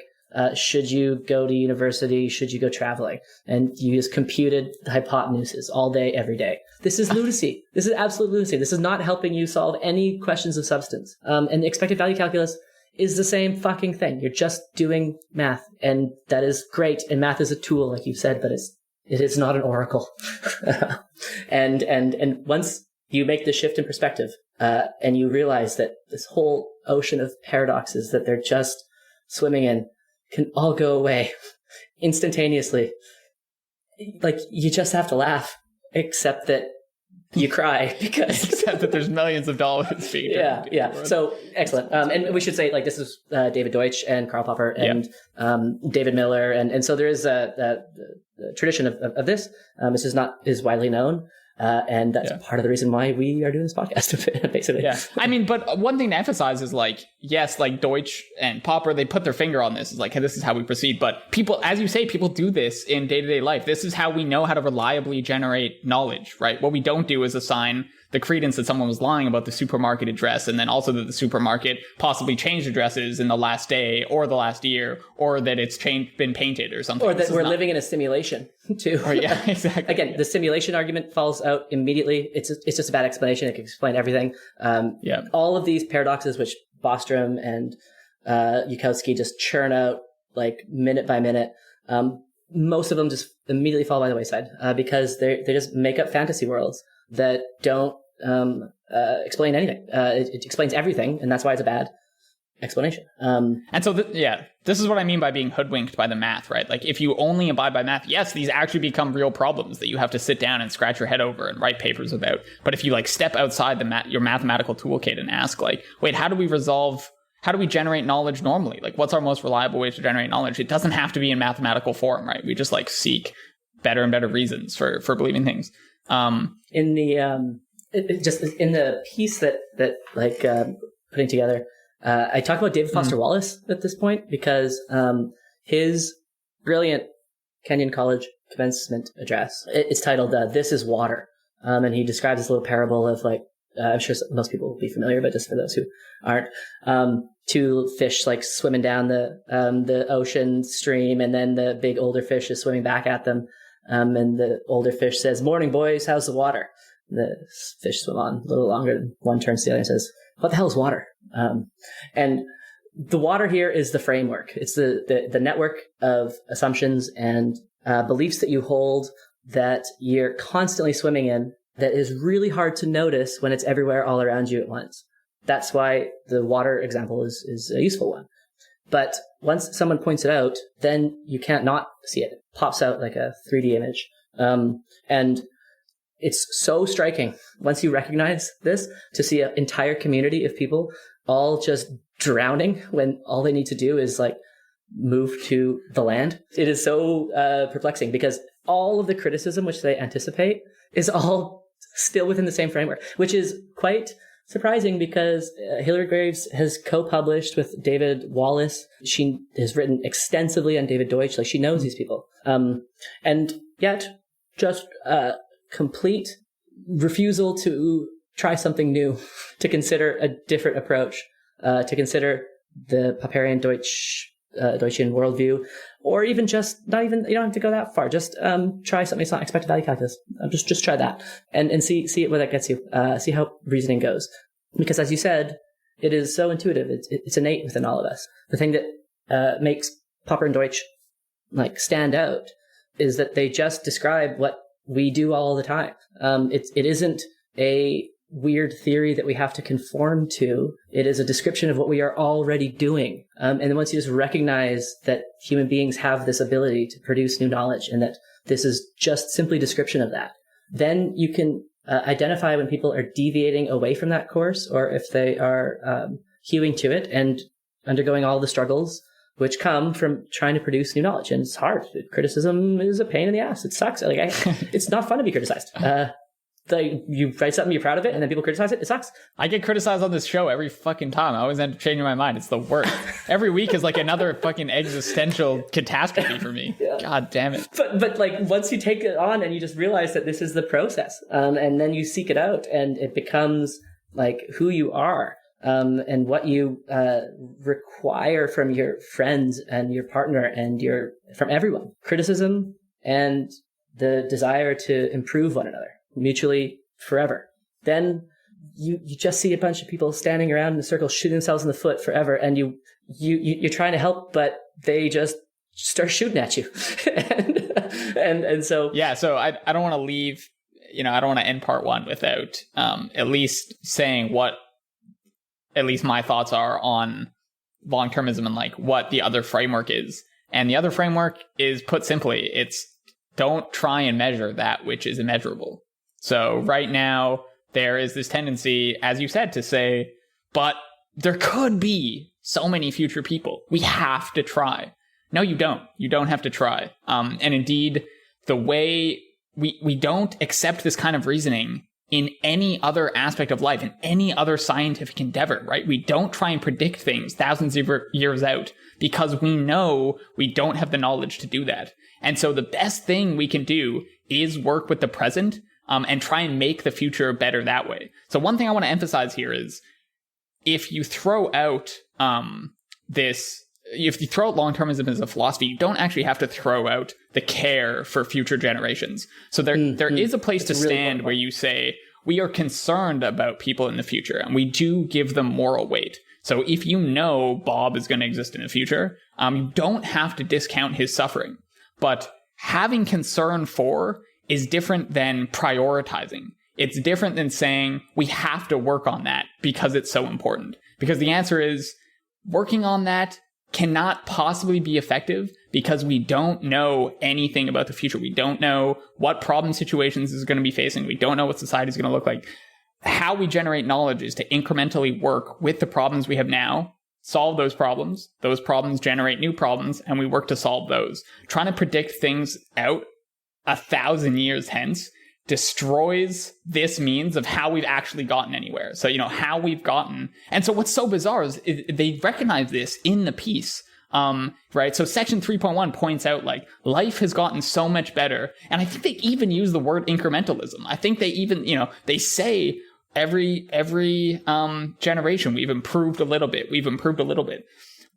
should you go to university? Should you go traveling? And you just computed the hypotenuses all day, every day. This is lunacy. This is absolute lunacy. This is not helping you solve any questions of substance. And expected value calculus is the same fucking thing. You're just doing math, and that is great. And math is a tool, like you said, but it is not an oracle. And once you make the shift in perspective, and you realize that this whole ocean of paradoxes that they're just swimming in can all go away instantaneously. Like, you just have to laugh, except that you cry because except that there's millions of dollars being yeah. So excellent. And we should say, like, this is David Deutsch and Karl Popper and David Miller, and so there is a tradition of this. This is not as widely known, And that's part of the reason why we are doing this podcast, basically. Yeah. I mean, but one thing to emphasize is like, yes, like Deutsch and Popper, they put their finger on this. It's like, hey, this is how we proceed. But people, as you say, people do this in day-to-day life. This is how we know how to reliably generate knowledge, right? What we don't do is assign the credence that someone was lying about the supermarket address, and then also that the supermarket possibly changed addresses in the last day or the last year, or that it's been painted or something. Or that we're living in a simulation too. Or, yeah, exactly. Again, the simulation argument falls out immediately. It's just a bad explanation. It can explain everything. All of these paradoxes, which Bostrom and Yudkowsky just churn out like minute by minute, most of them just immediately fall by the wayside because they just make up fantasy worlds that don't explain anything. It explains everything, and that's why it's a bad explanation. And so, this is what I mean by being hoodwinked by the math, right? Like, if you only abide by math, yes, these actually become real problems that you have to sit down and scratch your head over and write papers about. But if you like step outside your mathematical toolkit and ask, like, wait, how do we generate knowledge normally? Like, what's our most reliable way to generate knowledge? It doesn't have to be in mathematical form, right? We just like seek better and better reasons for believing things. In the piece that putting together, I talk about David Foster Wallace at this point because his brilliant Kenyon College commencement address, it's titled "This is Water," and he describes this little parable of like I'm sure most people will be familiar, but just for those who aren't, two fish like swimming down the ocean stream, and then the big older fish is swimming back at them. And the older fish says, "Morning, boys, how's the water?" The fish swim on a little longer. One turns to the other and says, "What the hell is water?" And the water here is the framework. It's the network of assumptions and beliefs that you hold that you're constantly swimming in that is really hard to notice when it's everywhere all around you at once. That's why the water example is a useful one. But once someone points it out, then you can't not see it. It pops out like a 3D image. And it's so striking once you recognize this to see an entire community of people all just drowning when all they need to do is like move to the land. It is so perplexing because all of the criticism which they anticipate is all still within the same framework, which is quite surprising because Hilary Greaves has co-published with David Wallace. She has written extensively on David Deutsch. Like, she knows these people. And yet just complete refusal to try something new, to consider a different approach, to consider the Popperian Deutschian worldview, or even just you don't have to go that far. Just try something. It's not expected value calculus. Just try that and see where that gets you. See how reasoning goes. Because as you said, it is so intuitive. It's innate within all of us. The thing that makes Popper and Deutsch like stand out is that they just describe what we do all the time. It isn't a weird theory that we have to conform to. It is a description of what we are already doing. And then once you just recognize that human beings have this ability to produce new knowledge and that this is just simply description of that, then you can identify when people are deviating away from that course or if they are hewing to it and undergoing all the struggles which come from trying to produce new knowledge. And it's hard. Criticism is a pain in the ass. It sucks. It's not fun to be criticized. You write something, you're proud of it, and then people criticize it. It sucks. I get criticized on this show every fucking time. I always end up changing my mind. It's the worst. Every week is like another fucking existential catastrophe for me. Yeah. God damn it. But like once you take it on and you just realize that this is the process, and then you seek it out, and it becomes like who you are, and what you require from your friends and your partner and from everyone. Criticism and the desire to improve one another mutually forever. Then you just see a bunch of people standing around in a circle shooting themselves in the foot forever, and you're trying to help, but they just start shooting at you. and so so I don't want to leave, I don't want to end part one without at least saying what at least my thoughts are on long-termism and like what the other framework is. And the other framework is, put simply, it's don't try and measure that which is immeasurable. So right now, there is this tendency, as you said, to say, but there could be so many future people. We have to try. No, you don't. You don't have to try. And indeed, the way we don't accept this kind of reasoning in any other aspect of life, in any other scientific endeavor, right? We don't try and predict things thousands of years out because we know we don't have the knowledge to do that. And so the best thing we can do is work with the present and try and make the future better that way. So one thing I want to emphasize here is if you throw out if you throw out long-termism as a philosophy, you don't actually have to throw out the care for future generations. So there is a place to stand where you say, we are concerned about people in the future, and we do give them moral weight. So if you know Bob is going to exist in the future, you don't have to discount his suffering. But having concern for is different than prioritizing. It's different than saying we have to work on that because it's so important. Because the answer is working on that cannot possibly be effective because we don't know anything about the future. We don't know what problem situations is going to be facing. We don't know what society is going to look like. How we generate knowledge is to incrementally work with the problems we have now, solve those problems generate new problems, and we work to solve those. Trying to predict things out 1,000 years hence destroys this means of how we've actually gotten anywhere. So, how we've gotten. And so what's so bizarre is they recognize this in the piece, right? So section 3.1 points out life has gotten so much better. And I think they even use the word incrementalism. I think they even, they say every generation we've improved a little bit.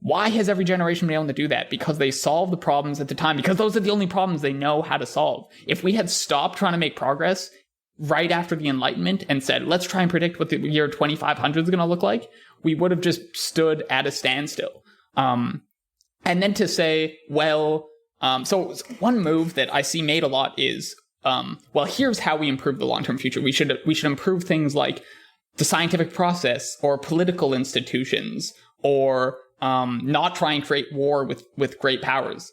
Why has every generation been able to do that? Because they solve the problems at the time, because those are the only problems they know how to solve. If we had stopped trying to make progress right after the Enlightenment and said, let's try and predict what the year 2500 is going to look like, we would have just stood at a standstill. And then to say, so one move that I see made a lot is, here's how we improve the long-term future. We should improve things like the scientific process or political institutions or not try and create war with great powers.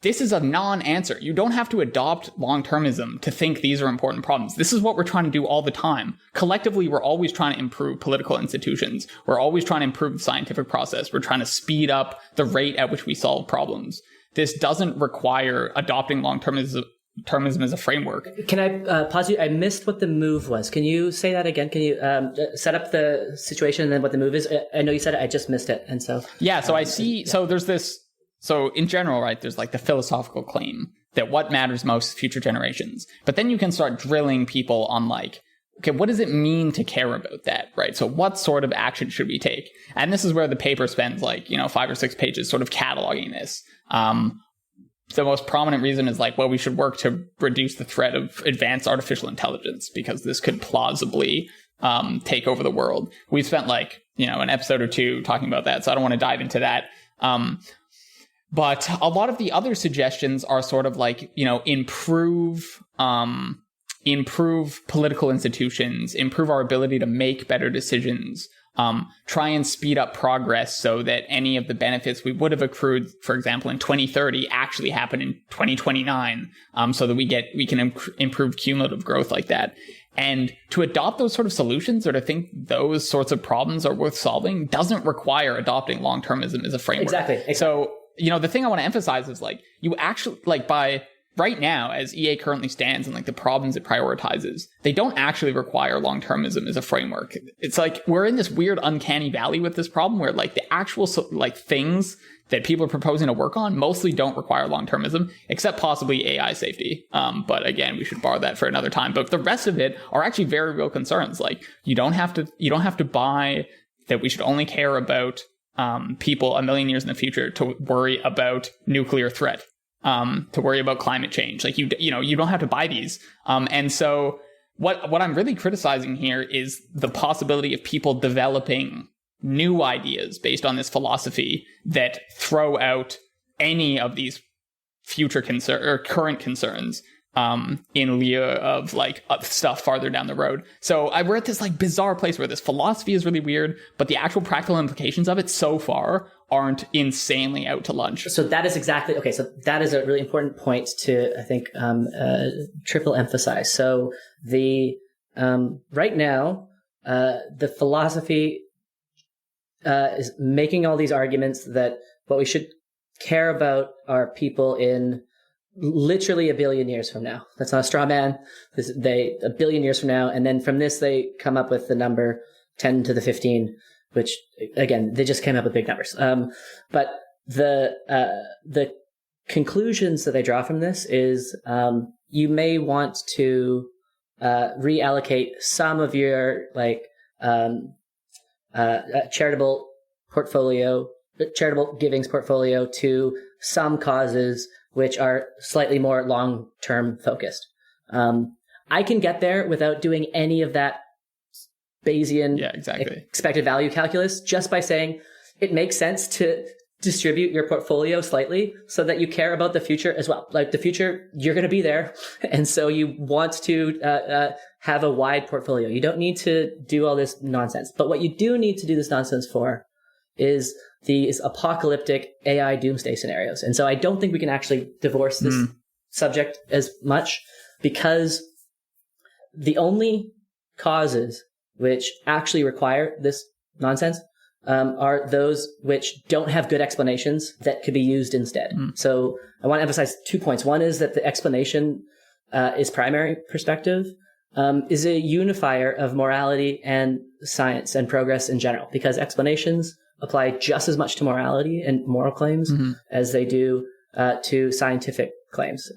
This is a non-answer. You don't have to adopt long-termism to think these are important problems. This is what we're trying to do all the time. Collectively, we're always trying to improve political institutions. We're always trying to improve the scientific process. We're trying to speed up the rate at which we solve problems. This doesn't require adopting long-termism as a framework. Can I pause you? I missed what the move was. Can you say that again? Can you set up the situation and then what the move is? I know you said it. I just missed it. And so... Yeah, so I see... Yeah. So there's this... So in general, right, there's the philosophical claim that what matters most is future generations. But then you can start drilling people on okay, what does it mean to care about that, right? So what sort of action should we take? And this is where the paper spends 5 or 6 pages sort of cataloging this. The most prominent reason is we should work to reduce the threat of advanced artificial intelligence because this could plausibly take over the world. We've spent an episode or two talking about that, so I don't want to dive into that. But a lot of the other suggestions are sort of improve political institutions, improve our ability to make better decisions, try and speed up progress so that any of the benefits we would have accrued, for example, in 2030 actually happen in 2029, so that we can improve cumulative growth like that. And to adopt those sort of solutions or to think those sorts of problems are worth solving doesn't require adopting long-termism as a framework. Exactly. So, the thing I want to emphasize is you actually, by right now, as EA currently stands and the problems it prioritizes, they don't actually require long-termism as a framework. It's we're in this weird uncanny valley with this problem where the actual things that people are proposing to work on mostly don't require long-termism, except possibly AI safety. But again, we should borrow that for another time. But the rest of it are actually very real concerns. You don't have to buy that we should only care about people a million years in the future to worry about nuclear threat. To worry about climate change. You don't have to buy these. And so what I'm really criticizing here is the possibility of people developing new ideas based on this philosophy that throw out any of these future current concerns in lieu of stuff farther down the road. So we're at this bizarre place where this philosophy is really weird, but the actual practical implications of it so far aren't insanely out to lunch. So that is exactly, okay, so that is a really important point to, I think, triple emphasize. So the, right now, the philosophy is making all these arguments that what we should care about are people in literally a billion years from now. That's not a straw man. A billion years from now. And then from this, they come up with the number 10 to the 15, which again, they just came up with big numbers. But the conclusions that they draw from this is, you may want to, reallocate some of your charitable givings portfolio to some causes which are slightly more long-term focused. I can get there without doing any of that Bayesian expected value calculus just by saying it makes sense to distribute your portfolio slightly so that you care about the future as well. Like the future, you're going to be there. And so you want to have a wide portfolio. You don't need to do all this nonsense. But what you do need to do this nonsense for is these apocalyptic AI doomsday scenarios. And so I don't think we can actually divorce this subject as much, because the only causes which actually require this nonsense are those which don't have good explanations that could be used instead. So I want to emphasize 2 points. One is that the explanation is primary perspective, is a unifier of morality and science and progress in general, because explanations apply just as much to morality and moral claims as they do to scientific claims.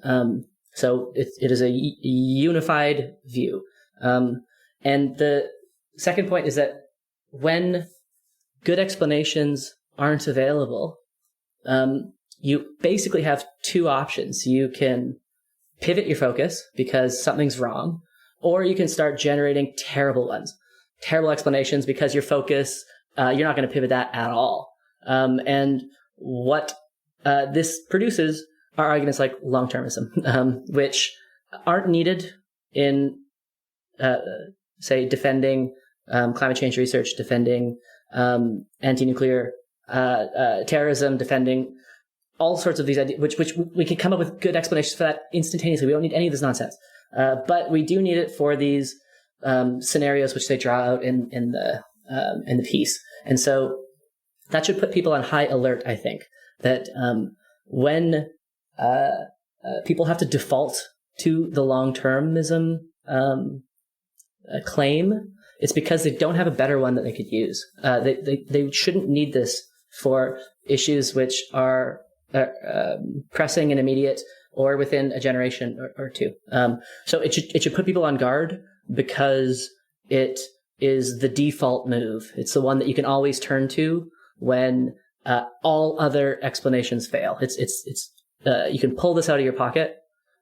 So it is a unified view. And the second point is that when good explanations aren't available, you basically have two options. You can pivot your focus because something's wrong, or you can start generating terrible explanations because your focus, you're not going to pivot that at all. And what this produces are arguments like longtermism, which aren't needed in, say, defending climate change research, defending anti-nuclear terrorism, defending all sorts of these ideas, which we can come up with good explanations for that instantaneously. We don't need any of this nonsense. But we do need it for these scenarios which they draw out in the piece. And so that should put people on high alert, I think, that when people have to default to the long-termism claim, it's because they don't have a better one that they could use. They shouldn't need this for issues which are pressing and immediate or within a generation or two. So it should put people on guard because it is the default move. It's the one that you can always turn to when all other explanations fail. It's you can pull this out of your pocket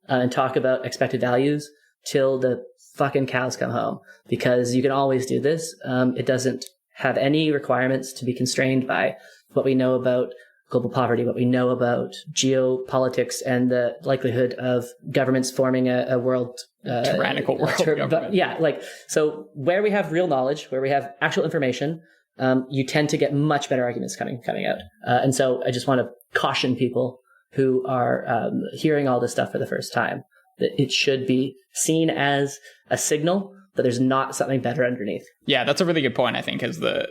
and talk about expected values till the fucking cows come home, because you can always do this. It doesn't have any requirements to be constrained by what we know about global poverty, what we know about geopolitics, and the likelihood of governments forming a world tyrannical world government. Yeah, so where we have real knowledge, where we have actual information, you tend to get much better arguments coming out. And so I just want to caution people who are hearing all this stuff for the first time that it should be seen as a signal that there's not something better underneath. Yeah, that's a really good point, I think, is the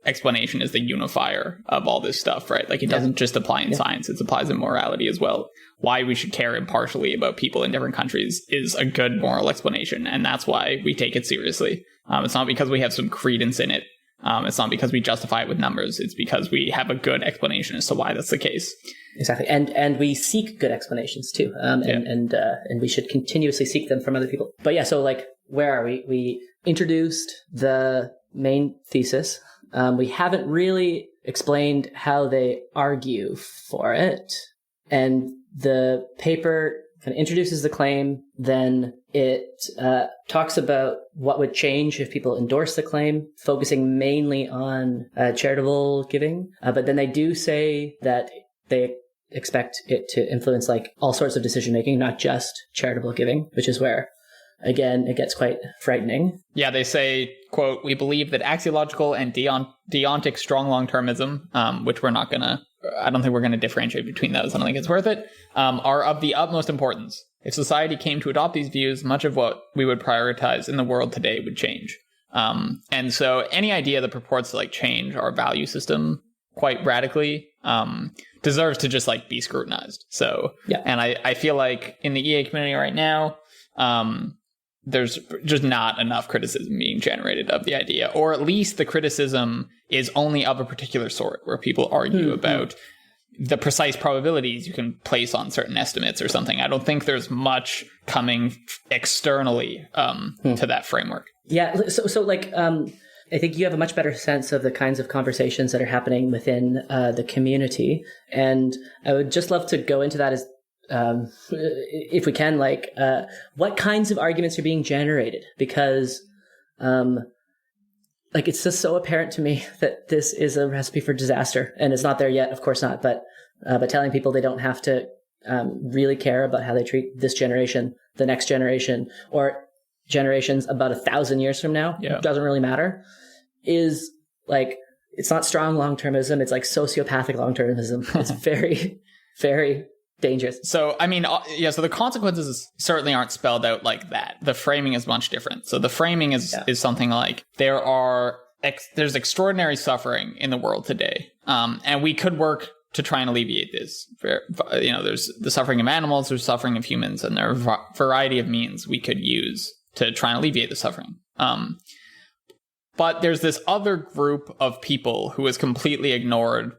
explanation is the unifier of all this stuff, right? Like, it doesn't just apply in science, it applies in morality as well. Why we should care impartially about people in different countries is a good moral explanation, and that's why we take it seriously. It's not because we have some credence in it. It's not because we justify it with numbers. It's because we have a good explanation as to why that's the case. Exactly, and we seek good explanations too, and we should continuously seek them from other people. But yeah, so where are we? We introduced the main thesis. We haven't really explained how they argue for it, and the paper kind of introduces the claim, then it talks about what would change if people endorse the claim, focusing mainly on charitable giving. But then they do say that they expect it to influence all sorts of decision making, not just charitable giving, which is where, again, it gets quite frightening. Yeah, they say, quote, "We believe that axiological and deontic strong long-termism, which I don't think we're going to differentiate between those. I don't think it's worth it, are of the utmost importance. If society came to adopt these views, much of what we would prioritize in the world today would change." And so any idea that purports to change our value system quite radically, deserves to just like be scrutinized. So, and I feel like in the EA community right now, there's just not enough criticism being generated of the idea, or at least the criticism is only of a particular sort, where people argue about the precise probabilities you can place on certain estimates or something. I don't think there's much coming externally to that framework. Yeah. So like, I think you have a much better sense of the kinds of conversations that are happening within the community. And I would just love to go into that as, if we can, like, what kinds of arguments are being generated? Because, like, it's just so apparent to me that this is a recipe for disaster, and it's not there yet, of course not. But telling people they don't have to really care about how they treat this generation, the next generation, or generations about 1,000 years from now, doesn't really matter, is like, it's not strong long-termism. It's like sociopathic long-termism. It's very, very dangerous. So, I mean, so the consequences certainly aren't spelled out like that. The framing is much different. So the framing is something like, there's extraordinary suffering in the world today. And we could work to try and alleviate this. There's the suffering of animals, there's suffering of humans, and there are a variety of means we could use to try and alleviate the suffering. But there's this other group of people who is completely ignored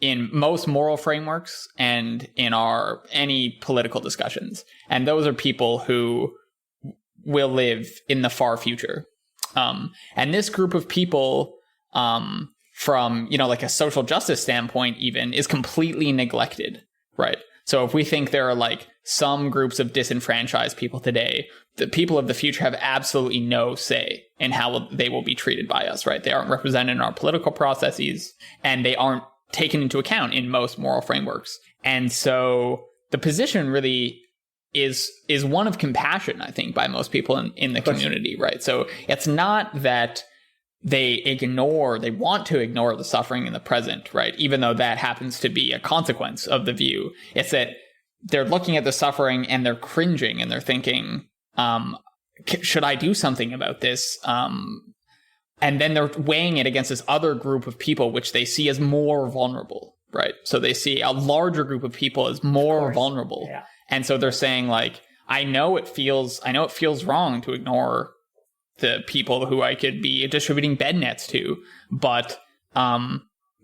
in most moral frameworks and in any political discussions. And those are people who will live in the far future. And this group of people, from, like a social justice standpoint even, is completely neglected, right? So if we think there are like some groups of disenfranchised people today, the people of the future have absolutely no say in how they will be treated by us, right? They aren't represented in our political processes, and they aren't taken into account in most moral frameworks. And so the position really is one of compassion, I think, by most people in the community, right? So it's not that they want to ignore the suffering in the present, right? Even though that happens to be a consequence of the view. It's that they're looking at the suffering and they're cringing and they're thinking, should I do something about this? And then they're weighing it against this other group of people, which they see as more vulnerable, right? So they see a larger group of people as more vulnerable. Yeah. And so they're saying, like, I know it feels wrong to ignore the people who I could be distributing bed nets to, but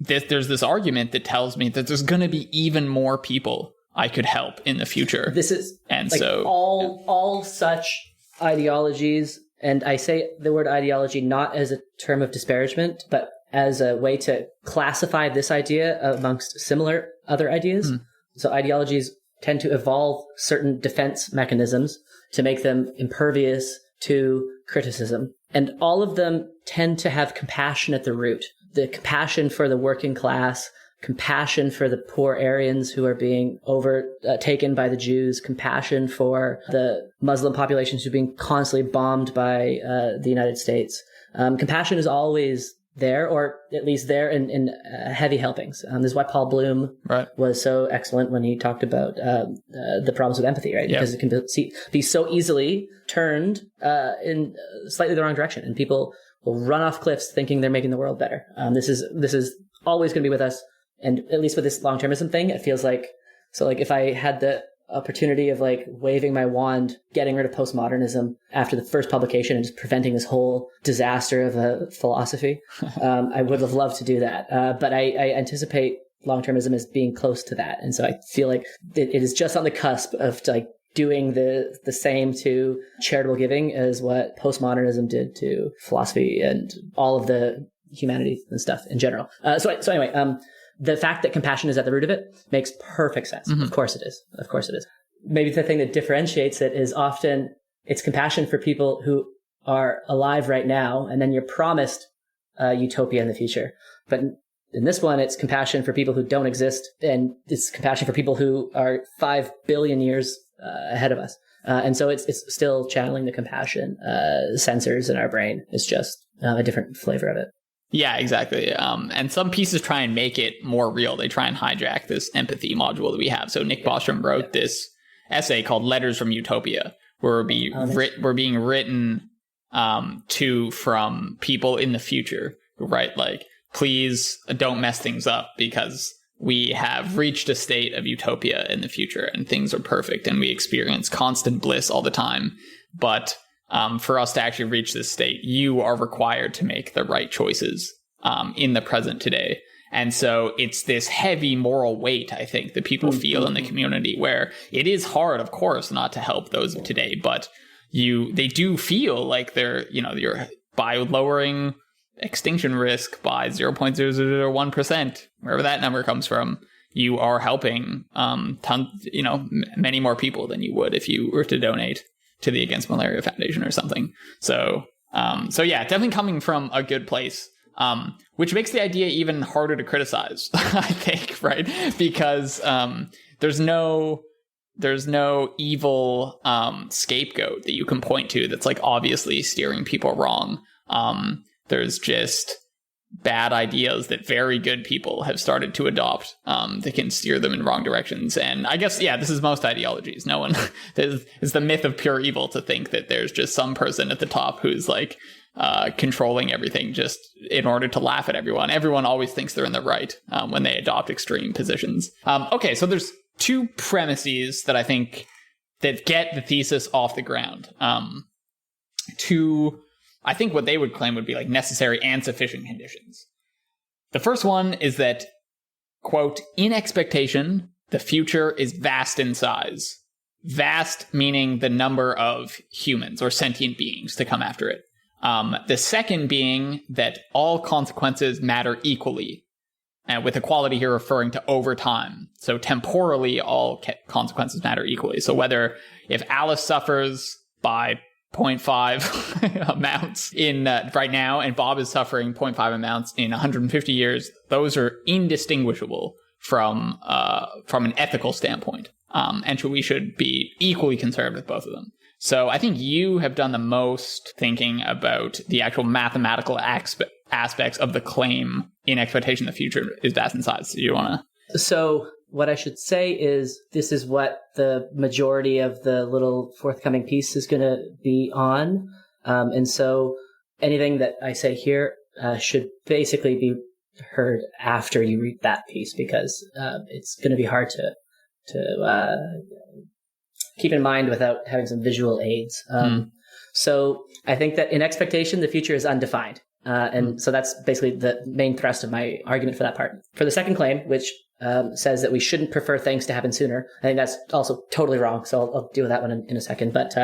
there's this argument that tells me that there's going to be even more people I could help in the future. This is, and like, so all such ideologies, and I say the word ideology not as a term of disparagement, but as a way to classify this idea amongst similar other ideas. So ideologies tend to evolve certain defense mechanisms to make them impervious to criticism. And all of them tend to have compassion at the root. The compassion for the working class, compassion for the poor Aryans who are being overtaken by the Jews, compassion for the Muslim populations who are being constantly bombed by the United States. Compassion is always there, or at least there in heavy helpings. This is why Paul Bloom was so excellent when he talked about the problems with empathy, right? Because it can be so easily turned in slightly the wrong direction, and people will run off cliffs thinking they're making the world better. This is always going to be with us, and at least with this long-termism thing, it feels like, so like if I had the opportunity of like waving my wand, getting rid of postmodernism after the first publication and just preventing this whole disaster of a philosophy, I would have loved to do that. But I anticipate long-termism as being close to that. And so I feel like it is just on the cusp of like doing the same to charitable giving as what postmodernism did to philosophy and all of the humanities and stuff in general. So anyway, the fact that compassion is at the root of it makes perfect sense. Of course it is. Of course it is. Maybe the thing that differentiates it is often it's compassion for people who are alive right now, and then you're promised utopia in the future. But in this one, it's compassion for people who don't exist, and it's compassion for people who are 5 billion years ahead of us. And so it's still channeling the compassion sensors in our brain. It's just a different flavor of it. Yeah, exactly. And some pieces try and make it more real. They try and hijack this empathy module that we have. So Nick Bostrom wrote this essay called Letters from Utopia, where we're being written to from people in the future who write like, please don't mess things up, because we have reached a state of utopia in the future and things are perfect and we experience constant bliss all the time. But for us to actually reach this state, you are required to make the right choices in the present today. And so it's this heavy moral weight, I think, that people feel in the community, where it is hard, of course, not to help those of today, but they do feel like you're by lowering extinction risk by 0.0001%, wherever that number comes from, you are helping many more people than you would if you were to donate to the Against Malaria Foundation or something. So yeah, definitely coming from a good place, which makes the idea even harder to criticize, I think, right? Because there's no evil scapegoat that you can point to that's like obviously steering people wrong. There's just bad ideas that very good people have started to adopt that can steer them in wrong directions. And I guess, yeah, this is most ideologies. No one it's the myth of pure evil to think that there's just some person at the top who's like controlling everything just in order to laugh at everyone. Everyone always thinks they're in the right when they adopt extreme positions. Okay, so there's two premises that I think that get the thesis off the ground. I think what they would claim would be like necessary and sufficient conditions. The first one is that, quote, in expectation, the future is vast in size. Vast meaning the number of humans or sentient beings to come after it. The second being that all consequences matter equally, and with equality here referring to over time. So temporally, all consequences matter equally. So if Alice suffers by 0.5 amounts in right now, and Bob is suffering 0.5 amounts in 150 years, those are indistinguishable from an ethical standpoint. And we should be equally concerned with both of them. So I think you have done the most thinking about the actual mathematical aspects of the claim in expectation the future is vast in size. Do you want to? So what I should say is this is what the majority of the little forthcoming piece is going to be on. And so anything that I say here should basically be heard after you read that piece, because it's going to be hard to keep in mind without having some visual aids. So I think that in expectation, the future is undefined. And so that's basically the main thrust of my argument for that part. For the second claim, which says that we shouldn't prefer things to happen sooner, I think that's also totally wrong. So I'll deal with that one in a second. But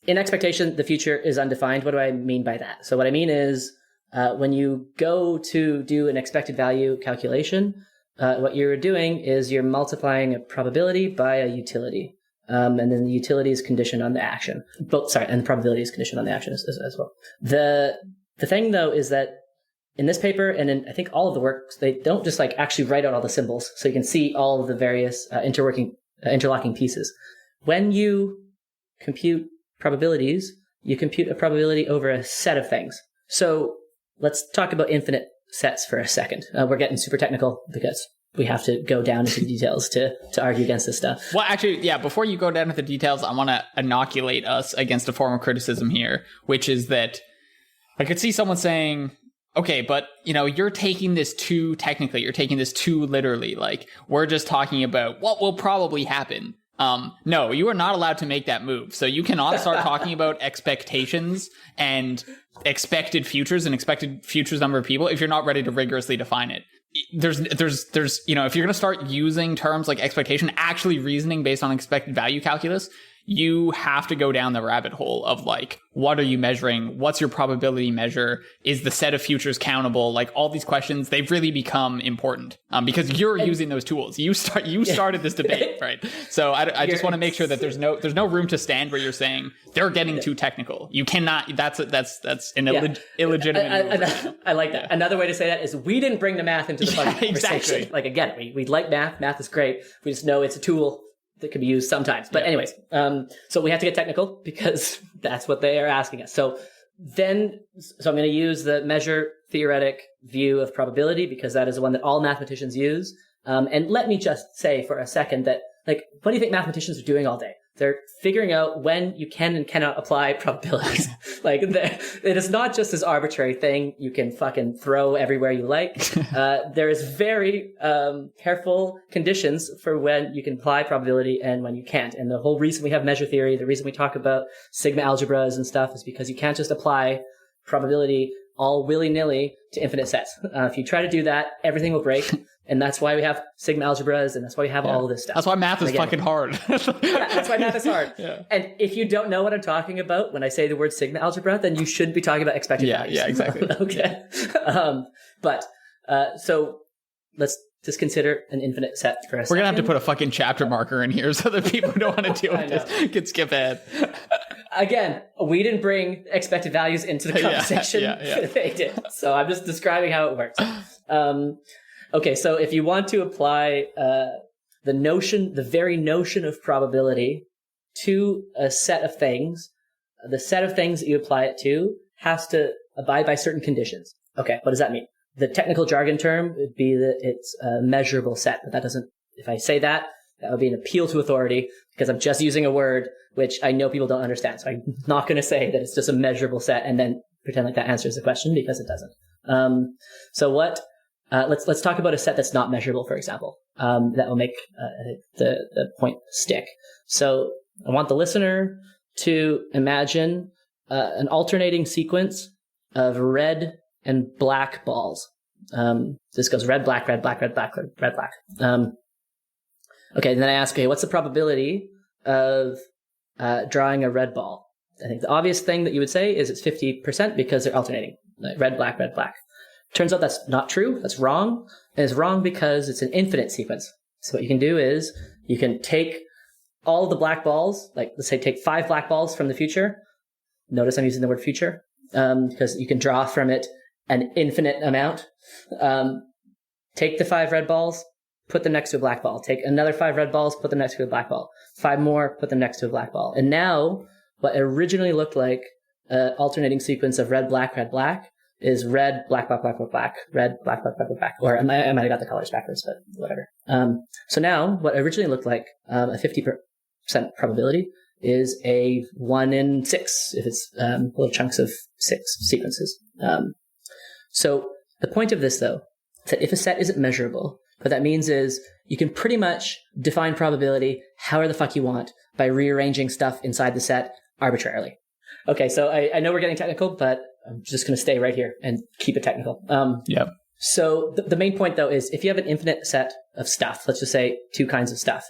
in expectation, the future is undefined. What do I mean by that? So what I mean is when you go to do an expected value calculation, what you're doing is you're multiplying a probability by a utility. And then the utility is conditioned on the action. And the probability is conditioned on the action as well. The thing, though, is that in this paper and in, I think, all of the works, they don't just actually write out all the symbols so you can see all of the various interlocking pieces. When you compute probabilities, you compute a probability over a set of things. So let's talk about infinite sets for a second. We're getting super technical because we have to go down into the details to argue against this stuff. Well, actually, yeah, before you go down into the details, I want to inoculate us against a form of criticism here, which is that I could see someone saying, okay, but, you're taking this too technically. You're taking this too literally. We're just talking about what will probably happen. No, you are not allowed to make that move. So you cannot start talking about expectations and expected futures and expected futures number of people if you're not ready to rigorously define it. There's, if you're going to start using terms like expectation, actually reasoning based on expected value calculus, you have to go down the rabbit hole of what are you measuring? What's your probability measure? Is the set of futures countable? All these questions, they've really become important because you're using those tools. You started this debate, right? So I just want to make sure that there's no room to stand where you're saying they're getting too technical. You cannot. That's an illegitimate move. I like that. Yeah. Another way to say that is we didn't bring the math into the conversation. Exactly. Again, we like math. Math is great. We just know it's a tool that can be used sometimes. But anyways, so we have to get technical because that's what they are asking us. So I'm going to use the measure theoretic view of probability because that is the one that all mathematicians use. And let me just say for a second that, what do you think mathematicians are doing all day? They're figuring out when you can and cannot apply probabilities. It is not just this arbitrary thing you can fucking throw everywhere you like. There is very careful conditions for when you can apply probability and when you can't. And the whole reason we have measure theory, the reason we talk about sigma algebras and stuff is because you can't just apply probability all willy-nilly to infinite sets. If you try to do that, everything will break. And that's why we have sigma algebras, and that's why we have all of this stuff. That's why math is fucking hard. That's why math is hard. Yeah. And if you don't know what I'm talking about when I say the word sigma algebra, then you should be talking about expected values. Yeah, exactly. Okay. So let's just consider an infinite set for a second. We're going to have to put a fucking chapter marker in here so that people who don't want to deal with this can skip ahead. Again, we didn't bring expected values into the conversation. They did. So I'm just describing how it works. Okay, so if you want to apply the very notion of probability to a set of things, the set of things that you apply it to has to abide by certain conditions. Okay, what does that mean? The technical jargon term would be that it's a measurable set, but that doesn't, if I say that, that would be an appeal to authority because I'm just using a word which I know people don't understand. So I'm not going to say that it's just a measurable set and then pretend like that answers the question because it doesn't. Let's talk about a set that's not measurable, for example. That will make the point stick. So I want the listener to imagine an alternating sequence of red and black balls. This goes red, black, red, black, red, black, red, black. Okay, then I ask, okay, what's the probability of drawing a red ball? I think the obvious thing that you would say is it's 50% because they're alternating. Like red, black, red, black. Turns out that's not true. That's wrong. And it's wrong because it's an infinite sequence. So what you can do is you can take all of the black balls, like let's say take 5 black balls from the future. Notice I'm using the word future because you can draw from it an infinite amount. Take the 5 red balls, put them next to a black ball. Take another 5 red balls, put them next to a black ball. 5 more, put them next to a black ball. And now what originally looked like an alternating sequence of red, black, is red, black, black, black, black, black, red, black, black, black, black, black. Or I might have got the colors backwards, but whatever. So now what originally looked like a 50% probability is a 1 in 6 if it's little chunks of 6 sequences. So the point of this, though, is that if a set isn't measurable, what that means is you can pretty much define probability however the fuck you want by rearranging stuff inside the set arbitrarily. Okay, so I know we're getting technical, but I'm just going to stay right here and keep it technical. So the main point, though, is if you have an infinite set of stuff, let's just say 2 kinds of stuff,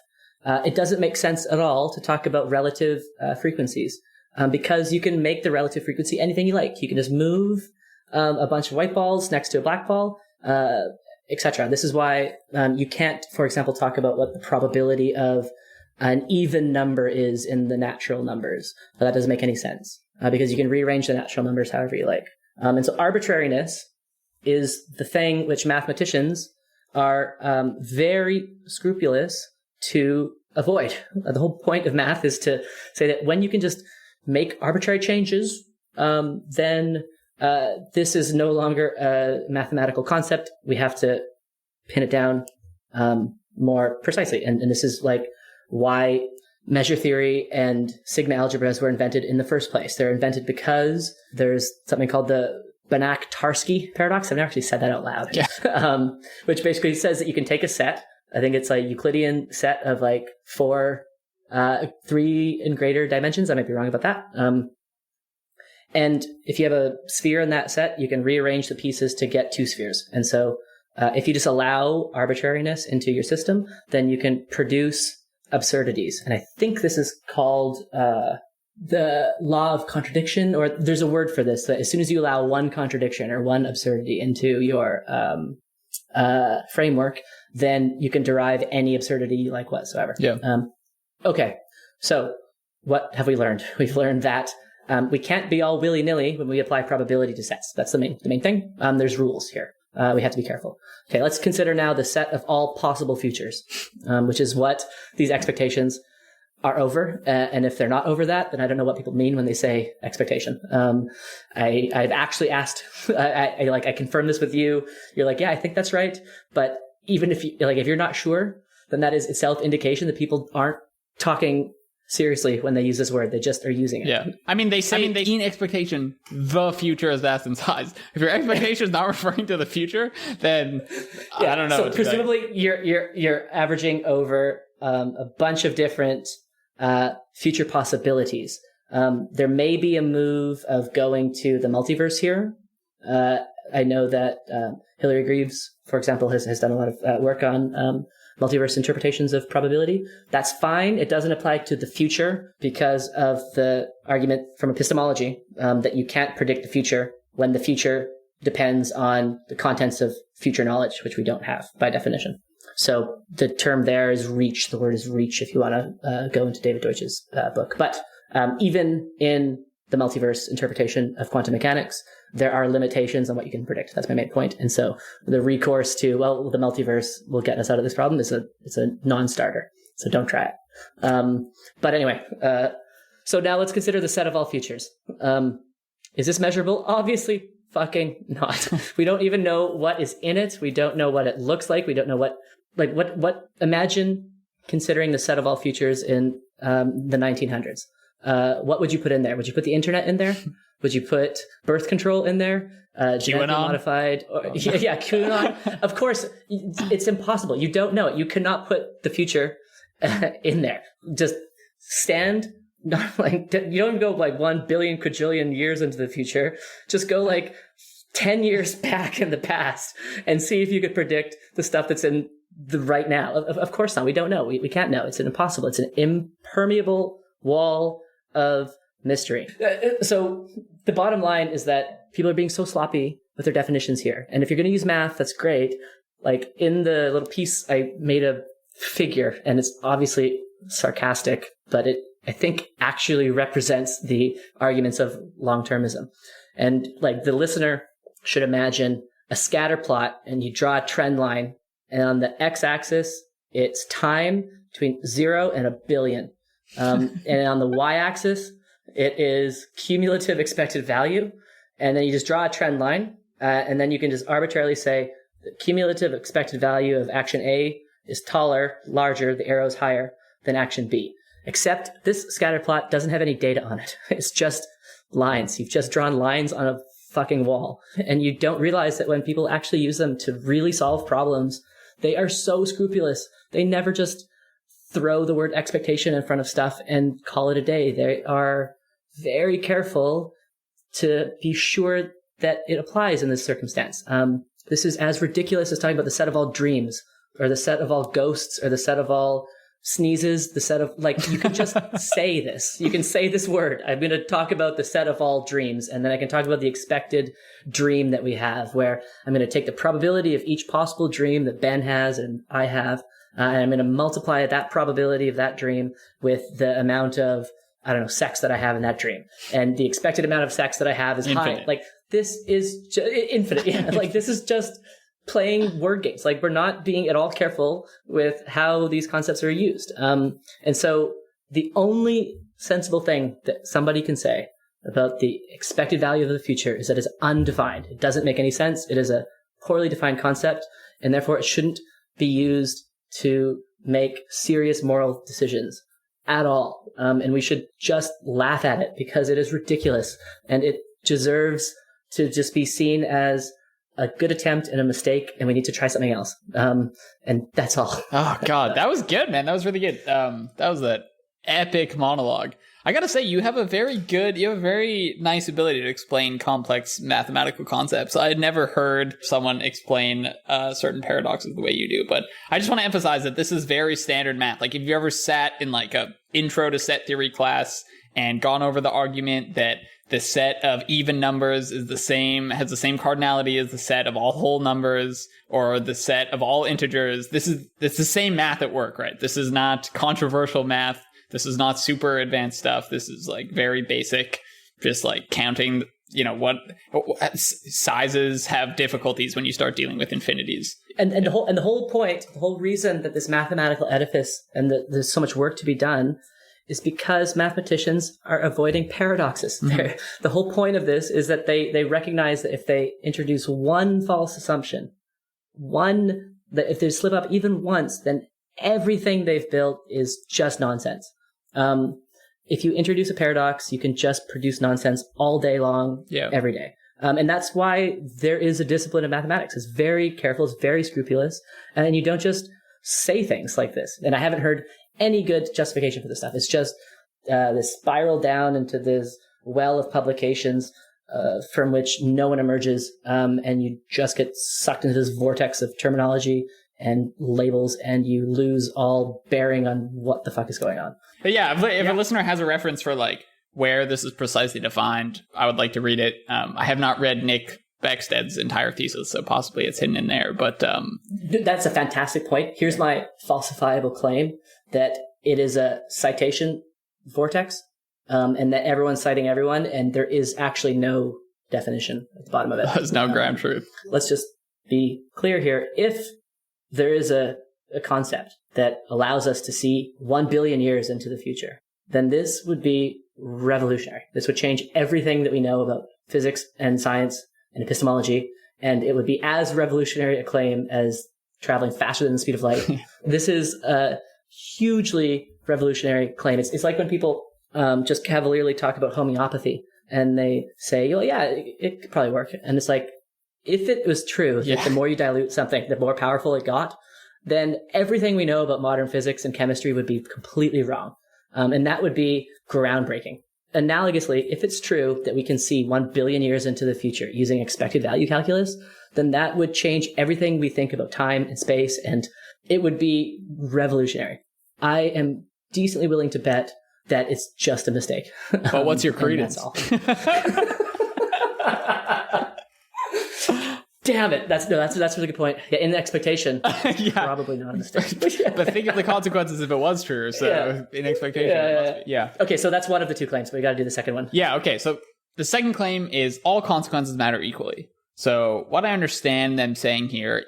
it doesn't make sense at all to talk about relative frequencies because you can make the relative frequency anything you like. You can just move a bunch of white balls next to a black ball, etc. This is why you can't, for example, talk about what the probability of an even number is in the natural numbers. That doesn't make any sense because you can rearrange the natural numbers however you like. And so arbitrariness is the thing which mathematicians are very scrupulous to avoid. The whole point of math is to say that when you can just make arbitrary changes, then this is no longer a mathematical concept. We have to pin it down more precisely. And this is like why measure theory and sigma algebras were invented in the first place. They're invented because there's something called the Banach-Tarski paradox. I've never actually said that out loud. Yeah. Which basically says that you can take a set. I think it's a Euclidean set of like 4, 3 and greater dimensions. I might be wrong about that. And if you have a sphere in that set, you can rearrange the pieces to get 2 spheres. And so if you just allow arbitrariness into your system, then you can produce absurdities. And I think this is called the law of contradiction, or there's a word for this, that as soon as you allow one contradiction or one absurdity into your framework, then you can derive any absurdity you like whatsoever. Yeah. Okay. So what have we learned? We've learned that we can't be all willy-nilly when we apply probability to sets. That's the main thing. There's rules here. We have to be careful. Okay, let's consider now the set of all possible futures, which is what these expectations are over. And if they're not over that, then I don't know what people mean when they say expectation. I've actually asked, I confirmed this with you. You're like, yeah, I think that's right. But even if you're not sure, then that is itself indication that people aren't talking seriously when they use this word. They just are using it. Yeah. I mean, they say in expectation, the future is vast in size. If your expectation is not referring to the future, then I don't know. So presumably you're averaging over a bunch of different future possibilities. There may be a move of going to the multiverse here. I know that Hilary Greaves, for example, has done a lot of work on multiverse interpretations of probability. That's fine. It doesn't apply to the future because of the argument from epistemology that you can't predict the future when the future depends on the contents of future knowledge, which we don't have by definition. So the term there is reach. The word is reach if you want to go into David Deutsch's book. But even in the multiverse interpretation of quantum mechanics, there are limitations on what you can predict. That's my main point. And so the recourse to, well, the multiverse will get us out of this problem is a non-starter. So don't try it. But anyway, so now let's consider the set of all futures. Is this measurable? Obviously fucking not. We don't even know what is in it. We don't know what it looks like. We don't know what imagine considering the set of all futures in the 1900s. What would you put in there? Would you put the internet in there? Would you put birth control in there? Genetically modified? Yeah, QAnon. Of course, it's impossible. You don't know it. You cannot put the future in there. Just stand, not like, you don't even go like 1 billion quadrillion years into the future. Just go like 10 years back in the past and see if you could predict the stuff that's in the right now. Of course not. We don't know. We can't know. It's impossible. It's an impermeable wall of mystery. So the bottom line is that people are being so sloppy with their definitions here. And if you're going to use math, that's great. Like in the little piece, I made a figure, and it's obviously sarcastic, but it, I think, actually represents the arguments of long-termism. And like the listener should imagine a scatter plot, and you draw a trend line, and on the x-axis, it's time between 0 and 1 billion. And on the y-axis, it is cumulative expected value. And then you just draw a trend line, and then you can just arbitrarily say the cumulative expected value of action A is taller, larger, the arrow's higher than action B. Except this scatter plot doesn't have any data on it. It's just lines. You've just drawn lines on a fucking wall. And you don't realize that when people actually use them to really solve problems, they are so scrupulous. They never just throw the word expectation in front of stuff and call it a day. They are very careful to be sure that it applies in this circumstance. This is as ridiculous as talking about the set of all dreams, or the set of all ghosts, or the set of all sneezes, the set of, like, you can just say this. You can say this word. I'm going to talk about the set of all dreams, and then I can talk about the expected dream that we have, where I'm going to take the probability of each possible dream that Ben has and I have, and I'm going to multiply that probability of that dream with the amount of, I don't know, sex that I have in that dream. And the expected amount of sex that I have is infinite. high. Like, this is infinite. Yeah. Like, this is just playing word games. Like, we're not being at all careful with how these concepts are used. And so the only sensible thing that somebody can say about the expected value of the future is that it's undefined. It doesn't make any sense. It is a poorly defined concept, and therefore it shouldn't be used to make serious moral decisions at all. And we should just laugh at it because it is ridiculous, and it deserves to just be seen as a good attempt and a mistake, and we need to try something else. And that's all. Oh God, that was good, man. That was really good. That was an epic monologue. I gotta say, you have a very nice ability to explain complex mathematical concepts. I had never heard someone explain certain paradoxes the way you do, but I just want to emphasize that this is very standard math. Like, if you ever sat in like a intro to set theory class and gone over the argument that the set of even numbers is the same, has the same cardinality as the set of all whole numbers, or the set of all integers, it's the same math at work, right? This is not controversial math. This is not super advanced stuff. This is like very basic, just like counting, what sizes have difficulties when you start dealing with infinities. And the whole point, the whole reason that this mathematical edifice and that there's so much work to be done is because mathematicians are avoiding paradoxes. Mm-hmm. The whole point of this is that they recognize that if they introduce one false assumption, that if they slip up even once, then everything they've built is just nonsense. If you introduce a paradox, you can just produce nonsense all day long, every day. And that's why there is a discipline of mathematics. It's very careful. It's very scrupulous. And you don't just say things like this. And I haven't heard any good justification for this stuff. It's just this spiral down into this well of publications from which no one emerges. And you just get sucked into this vortex of terminology and labels, and you lose all bearing on what the fuck is going on. But yeah, if a listener has a reference for like where this is precisely defined, I would like to read it. I have not read Nick Beckstead's entire thesis, so possibly it's hidden in there. But that's a fantastic point. Here's my falsifiable claim that it is a citation vortex, and that everyone's citing everyone, and there is actually no definition at the bottom of it. There's no ground truth. Let's just be clear here. If there is a concept that allows us to see 1 billion years into the future, then this would be revolutionary. This would change everything that we know about physics and science and epistemology, and it would be as revolutionary a claim as traveling faster than the speed of light. This is a hugely revolutionary claim. It's like when people just cavalierly talk about homeopathy, and they say, oh yeah, it could probably work. And it's like, if it was true that the more you dilute something, the more powerful it got, then everything we know about modern physics and chemistry would be completely wrong. And that would be groundbreaking. Analogously, if it's true that we can see 1 billion years into the future using expected value calculus, then that would change everything we think about time and space, and it would be revolutionary. I am decently willing to bet that it's just a mistake. But what's your credence? That's all. Damn it! That's a really good point. Yeah, in expectation, probably not a mistake. But think of the consequences if it was true. So in expectation, it must be. Okay, so that's one of the two claims. But we got to do the second one. Yeah. Okay. So the second claim is all consequences matter equally. So what I understand them saying here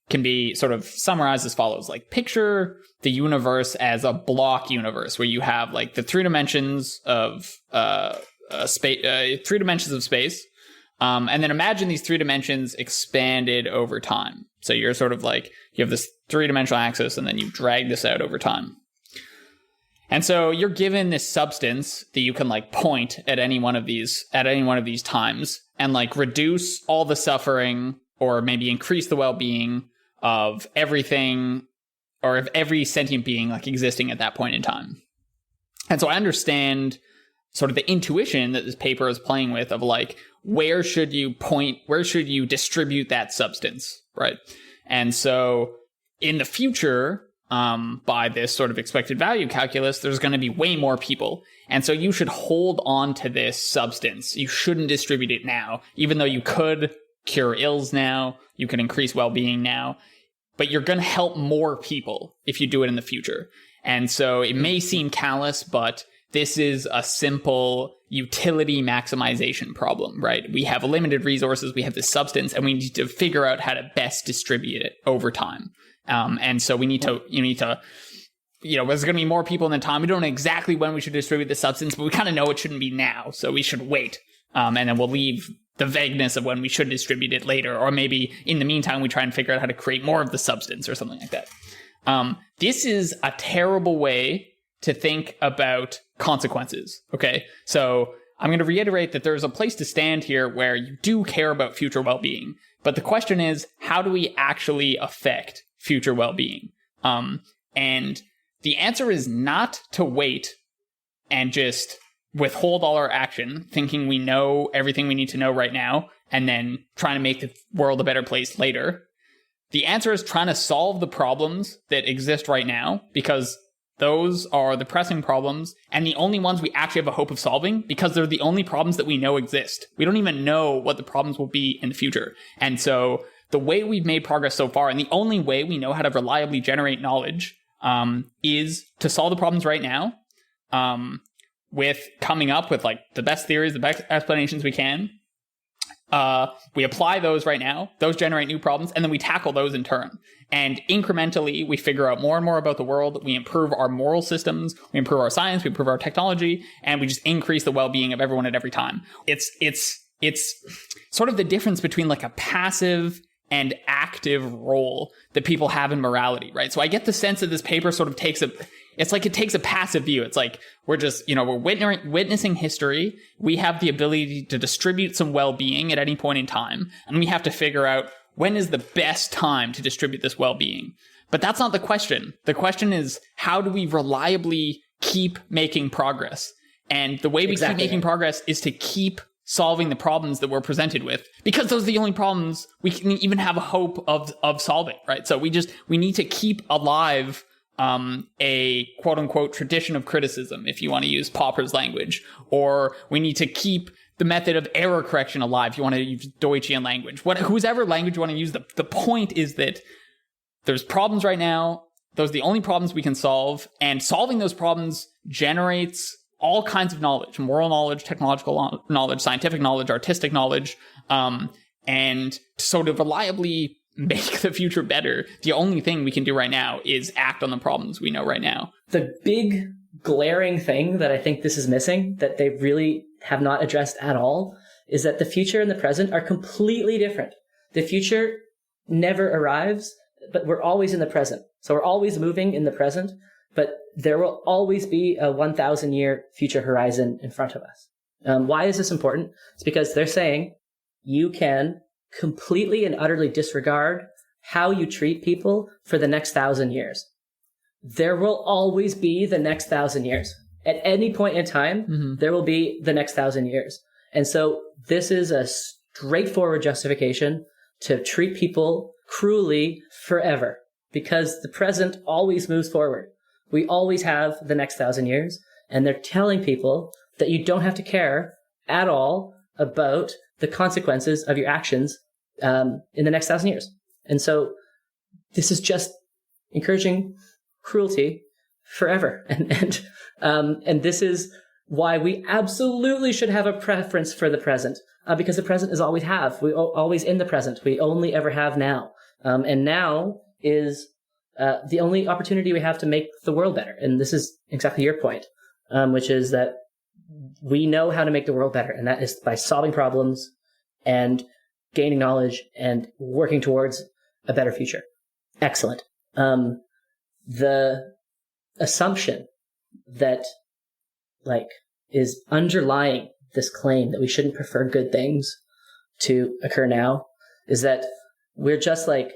can be sort of summarized as follows: like, picture the universe as a block universe where you have like the 3 dimensions of space, 3 dimensions of space. And then imagine these 3 dimensions expanded over time. So you're sort of like, you have this 3-dimensional axis, and then you drag this out over time. And so you're given this substance that you can like point at any one of these times, and like reduce all the suffering, or maybe increase the well-being of everything, or of every sentient being like existing at that point in time. And so I understand sort of the intuition that this paper is playing with of like, where should you distribute that substance, right? And so in the future, by this sort of expected value calculus, there's going to be way more people. And so you should hold on to this substance. You shouldn't distribute it now, even though you could cure ills now, you can increase well-being now, but you're going to help more people if you do it in the future. And so it may seem callous, but this is a simple utility maximization problem, right? We have limited resources, we have this substance, and we need to figure out how to best distribute it over time. And so you need to, there's going to be more people in the time. We don't know exactly when we should distribute the substance, but we kind of know it shouldn't be now. So we should wait. And then we'll leave the vagueness of when we should distribute it later. Or maybe in the meantime, we try and figure out how to create more of the substance or something like that. This is a terrible way to think about consequences. Okay. So I'm going to reiterate that there's a place to stand here where you do care about future well-being. But the question is, how do we actually affect future well-being? And the answer is not to wait and just withhold all our action, thinking we know everything we need to know right now, and then trying to make the world a better place later. The answer is trying to solve the problems that exist right now, because those are the pressing problems and the only ones we actually have a hope of solving, because they're the only problems that we know exist. We don't even know what the problems will be in the future. And so the way we've made progress so far, and the only way we know how to reliably generate knowledge, is to solve the problems right now, with coming up with like the best theories, the best explanations we can. We apply those right now, those generate new problems, and then we tackle those in turn. And incrementally, we figure out more and more about the world, we improve our moral systems, we improve our science, we improve our technology, and we just increase the well-being of everyone at every time. It's sort of the difference between like a passive and active role that people have in morality, right? So I get the sense that this paper sort of takes it's like it takes a passive view. It's like we're just, we're witnessing history. We have the ability to distribute some well-being at any point in time, and we have to figure out when is the best time to distribute this well-being. But that's not the question. The question is, how do we reliably keep making progress? And the way we keep making progress is to keep solving the problems that we're presented with, because those are the only problems we can even have a hope of solving, right? So we need to keep alive a quote unquote tradition of criticism, if you want to use Popper's language, or we need to keep the method of error correction alive. You want to use Deutschian language, whoever language you want to use. The point is that there's problems right now. Those are the only problems we can solve, and solving those problems generates all kinds of knowledge: moral knowledge, technological knowledge, scientific knowledge, artistic knowledge, and to sort of reliably make the future better, the only thing we can do right now is act on the problems we know right now. The big glaring thing that I think this is missing, that they really have not addressed at all, is that the future and the present are completely different. The future never arrives, but we're always in the present. So we're always moving in the present, but there will always be a 1,000-year future horizon in front of us. Why is this important? It's because they're saying you can completely and utterly disregard how you treat people for the next 1,000 years. There will always be the next 1,000 years. At any point in time, there will be the next 1,000 years. And so this is a straightforward justification to treat people cruelly forever, because the present always moves forward. We always have the next 1,000 years, and they're telling people that you don't have to care at all about the consequences of your actions in the next 1,000 years. And so this is just encouraging cruelty forever. And this is why we absolutely should have a preference for the present, because the present is all we have. We're always in the present. We only ever have now. And now is the only opportunity we have to make the world better. And this is exactly your point, which is that we know how to make the world better, and that is by solving problems and gaining knowledge and working towards a better future. Excellent. The assumption that is underlying this claim that we shouldn't prefer good things to occur now is that we're just like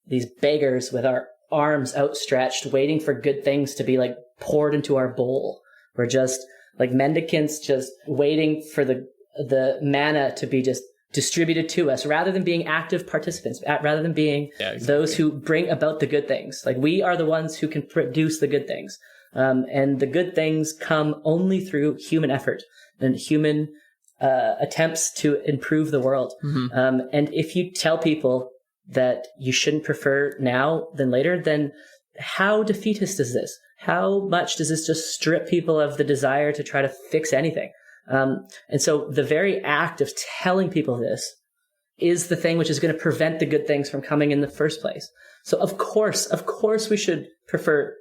these beggars with our arms outstretched, waiting for good things to be poured into our bowl. We're just like mendicants, just waiting for the manna to be just distributed to us, rather than being active participants, rather than being those who bring about the good things. We are the ones who can produce the good things. And the good things come only through human effort and human attempts to improve the world. And if you tell people that you shouldn't prefer now than later, then how defeatist is this? How much does this just strip people of the desire to try to fix anything? And so the very act of telling people this is the thing which is going to prevent the good things from coming in the first place. So of course we should prefer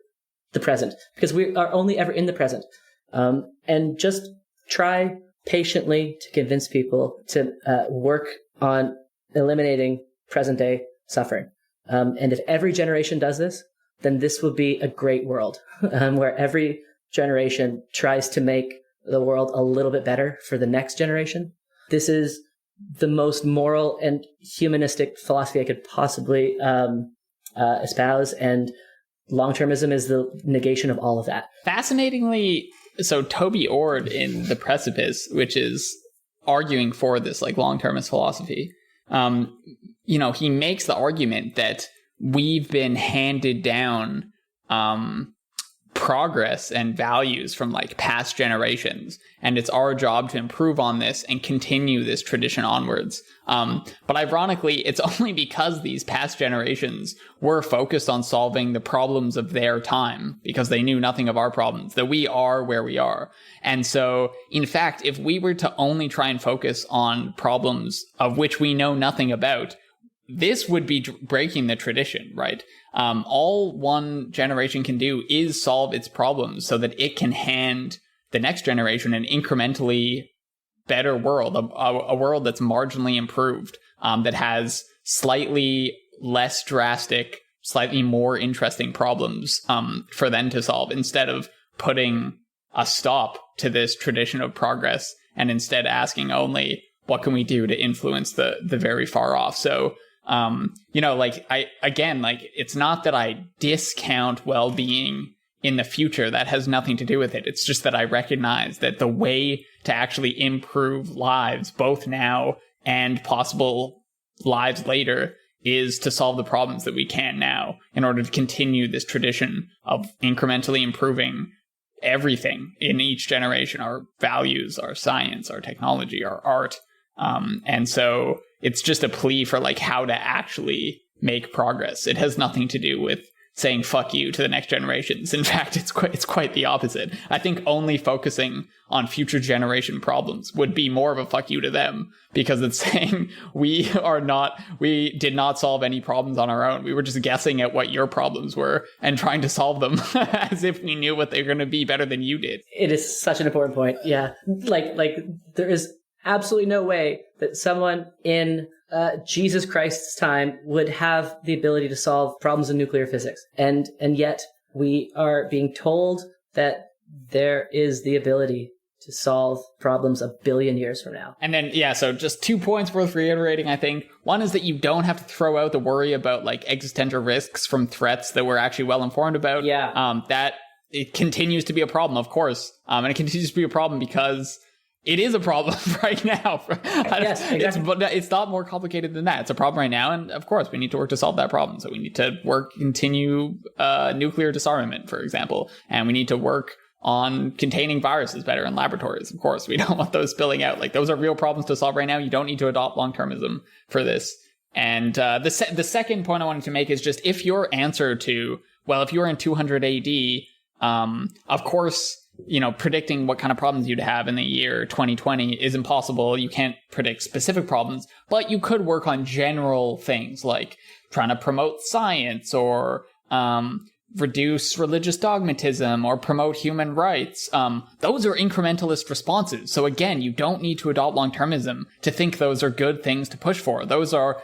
the present, because we are only ever in the present. And just try patiently to convince people to work on eliminating present day suffering. And if every generation does this, then this will be a great world where every generation tries to make the world a little bit better for the next generation. This is the most moral and humanistic philosophy I could possibly espouse, and long-termism is the negation of all of that. Fascinatingly, so Toby Ord in The Precipice, which is arguing for this long-termist philosophy, he makes the argument that we've been handed down progress and values from past generations, and it's our job to improve on this and continue this tradition onwards. But ironically, it's only because these past generations were focused on solving the problems of their time, because they knew nothing of our problems, that we are where we are. And so, in fact, if we were to only try and focus on problems of which we know nothing about, this would be breaking the tradition, right? All one generation can do is solve its problems so that it can hand the next generation an incrementally better world, a world that's marginally improved, that has slightly less drastic slightly more interesting problems for them to solve, instead of putting a stop to this tradition of progress and instead asking only, what can we do to influence the very far off? So, it's not that I discount well-being in the future. That has nothing to do with it. It's just that I recognize that the way to actually improve lives, both now and possible lives later, is to solve the problems that we can now in order to continue this tradition of incrementally improving everything in each generation, our values, our science, our technology, our art. And so it's just a plea for like how to actually make progress. It has nothing to do with saying fuck you to the next generations. In fact, it's quite the opposite. I think only focusing on future generation problems would be more of a fuck you to them, because it's saying we did not solve any problems on our own. We were just guessing at what your problems were and trying to solve them as if we knew what they were going to be better than you did. It is such an important point. Yeah. Like there is absolutely no way that someone in Jesus Christ's time would have the ability to solve problems in nuclear physics. And yet we are being told that there is the ability to solve problems a billion years from now. And then, so just 2 points worth reiterating, I think. One is that you don't have to throw out the worry about like existential risks from threats that we're actually well informed about. Yeah. That it continues to be a problem, of course. And it continues to be a problem because it is a problem right now. Yes, exactly. It's not more complicated than that. It's a problem right now. And of course, we need to work to solve that problem. So we need to continue nuclear disarmament, for example. And we need to work on containing viruses better in laboratories. Of course, we don't want those spilling out. Like, those are real problems to solve right now. You don't need to adopt long-termism for this. And the second point I wanted to make is just, if your answer to, if you're in 200 AD, of course, predicting what kind of problems you'd have in the year 2020 is impossible. You can't predict specific problems, but you could work on general things like trying to promote science or reduce religious dogmatism or promote human rights. Those are incrementalist responses. So again, you don't need to adopt long-termism to think those are good things to push for. Those are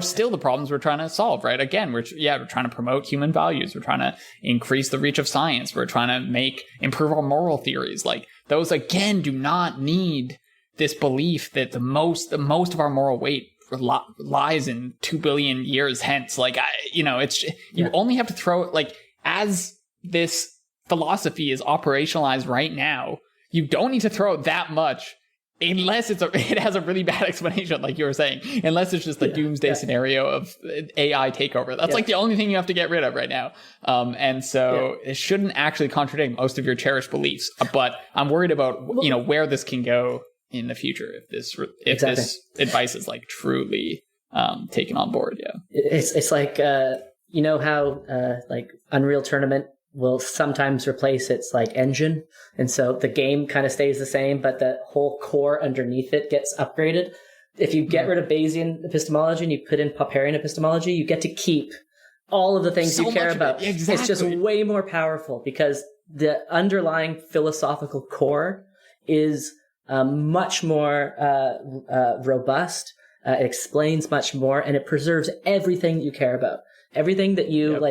still the problems we're trying to solve, right? Again, we're trying to promote human values. We're trying to increase the reach of science. We're trying to improve our moral theories. Like, those again do not need this belief that the most of our moral weight lies in 2 billion years hence. Like, you only have to throw, like, as this philosophy is operationalized right now, you don't need to throw out that much unless it has a really bad explanation, like you were saying, unless it's just the doomsday scenario of AI takeover. That's like the only thing you have to get rid of right now. And so it shouldn't actually contradict most of your cherished beliefs, but I'm worried about, where this can go in the future if this advice is like truly taken on board. It's like how like Unreal Tournament will sometimes replace its like engine, and so the game kind of stays the same, but the whole core underneath it gets upgraded. If you get rid of Bayesian epistemology and you put in Popperian epistemology, you get to keep all of the things you care about. Exactly. It's just way more powerful because the underlying philosophical core is much more robust. It explains much more, and it preserves everything you care about. Everything that you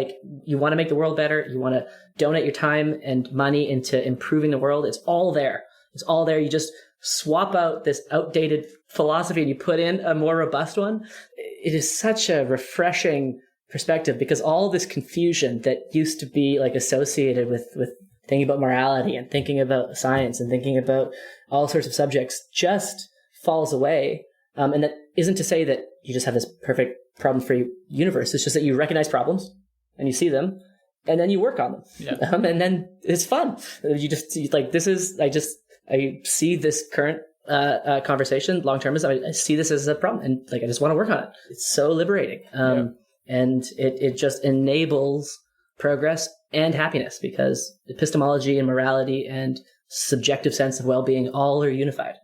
you want to make the world better. You want to donate your time and money into improving the world. It's all there. It's all there. You just swap out this outdated philosophy and you put in a more robust one. It is such a refreshing perspective, because all this confusion that used to be like associated with thinking about morality and thinking about science and thinking about all sorts of subjects just falls away. And that isn't to say that you just have this perfect problem-free universe. It's just that you recognize problems and you see them and then you work on them. Yeah. And then it's fun. You just like, I see this current conversation, long-termism. I see this as a problem, and like, I just want to work on it. It's so liberating. And it just enables progress and happiness, because epistemology and morality and subjective sense of well-being all are unified.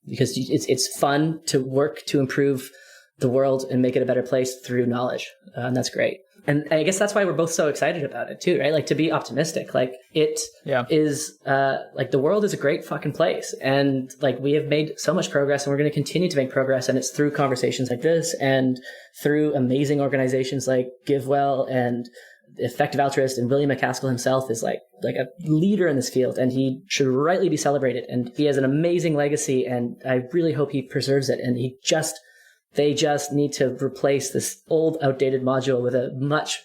Because it's fun to work to improve the world and make it a better place through knowledge. And that's great. And I guess that's why we're both so excited about it too, right? Like, to be optimistic, like it is, like, the world is a great fucking place. And like, we have made so much progress, and we're going to continue to make progress. And it's through conversations like this and through amazing organizations like GiveWell and Effective Altruist, and William MacAskill himself is like a leader in this field, and he should rightly be celebrated. And he has an amazing legacy, and I really hope he preserves it. And they just need to replace this old, outdated module with a much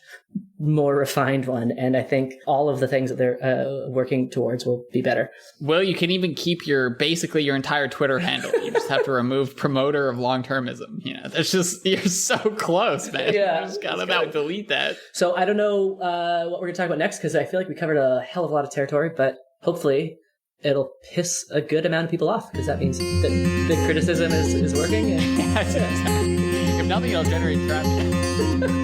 more refined one. And I think all of the things that they're working towards will be better. Well, you can even keep basically your entire Twitter handle. You just have to remove promoter of long-termism. You know, that's just, you're so close, man. Yeah, you just gotta delete that. So I don't know what we're going to talk about next, because I feel like we covered a hell of a lot of territory, but hopefully it'll piss a good amount of people off, because that means that the criticism is working. Yes, exactly. If nothing, it'll generate traffic.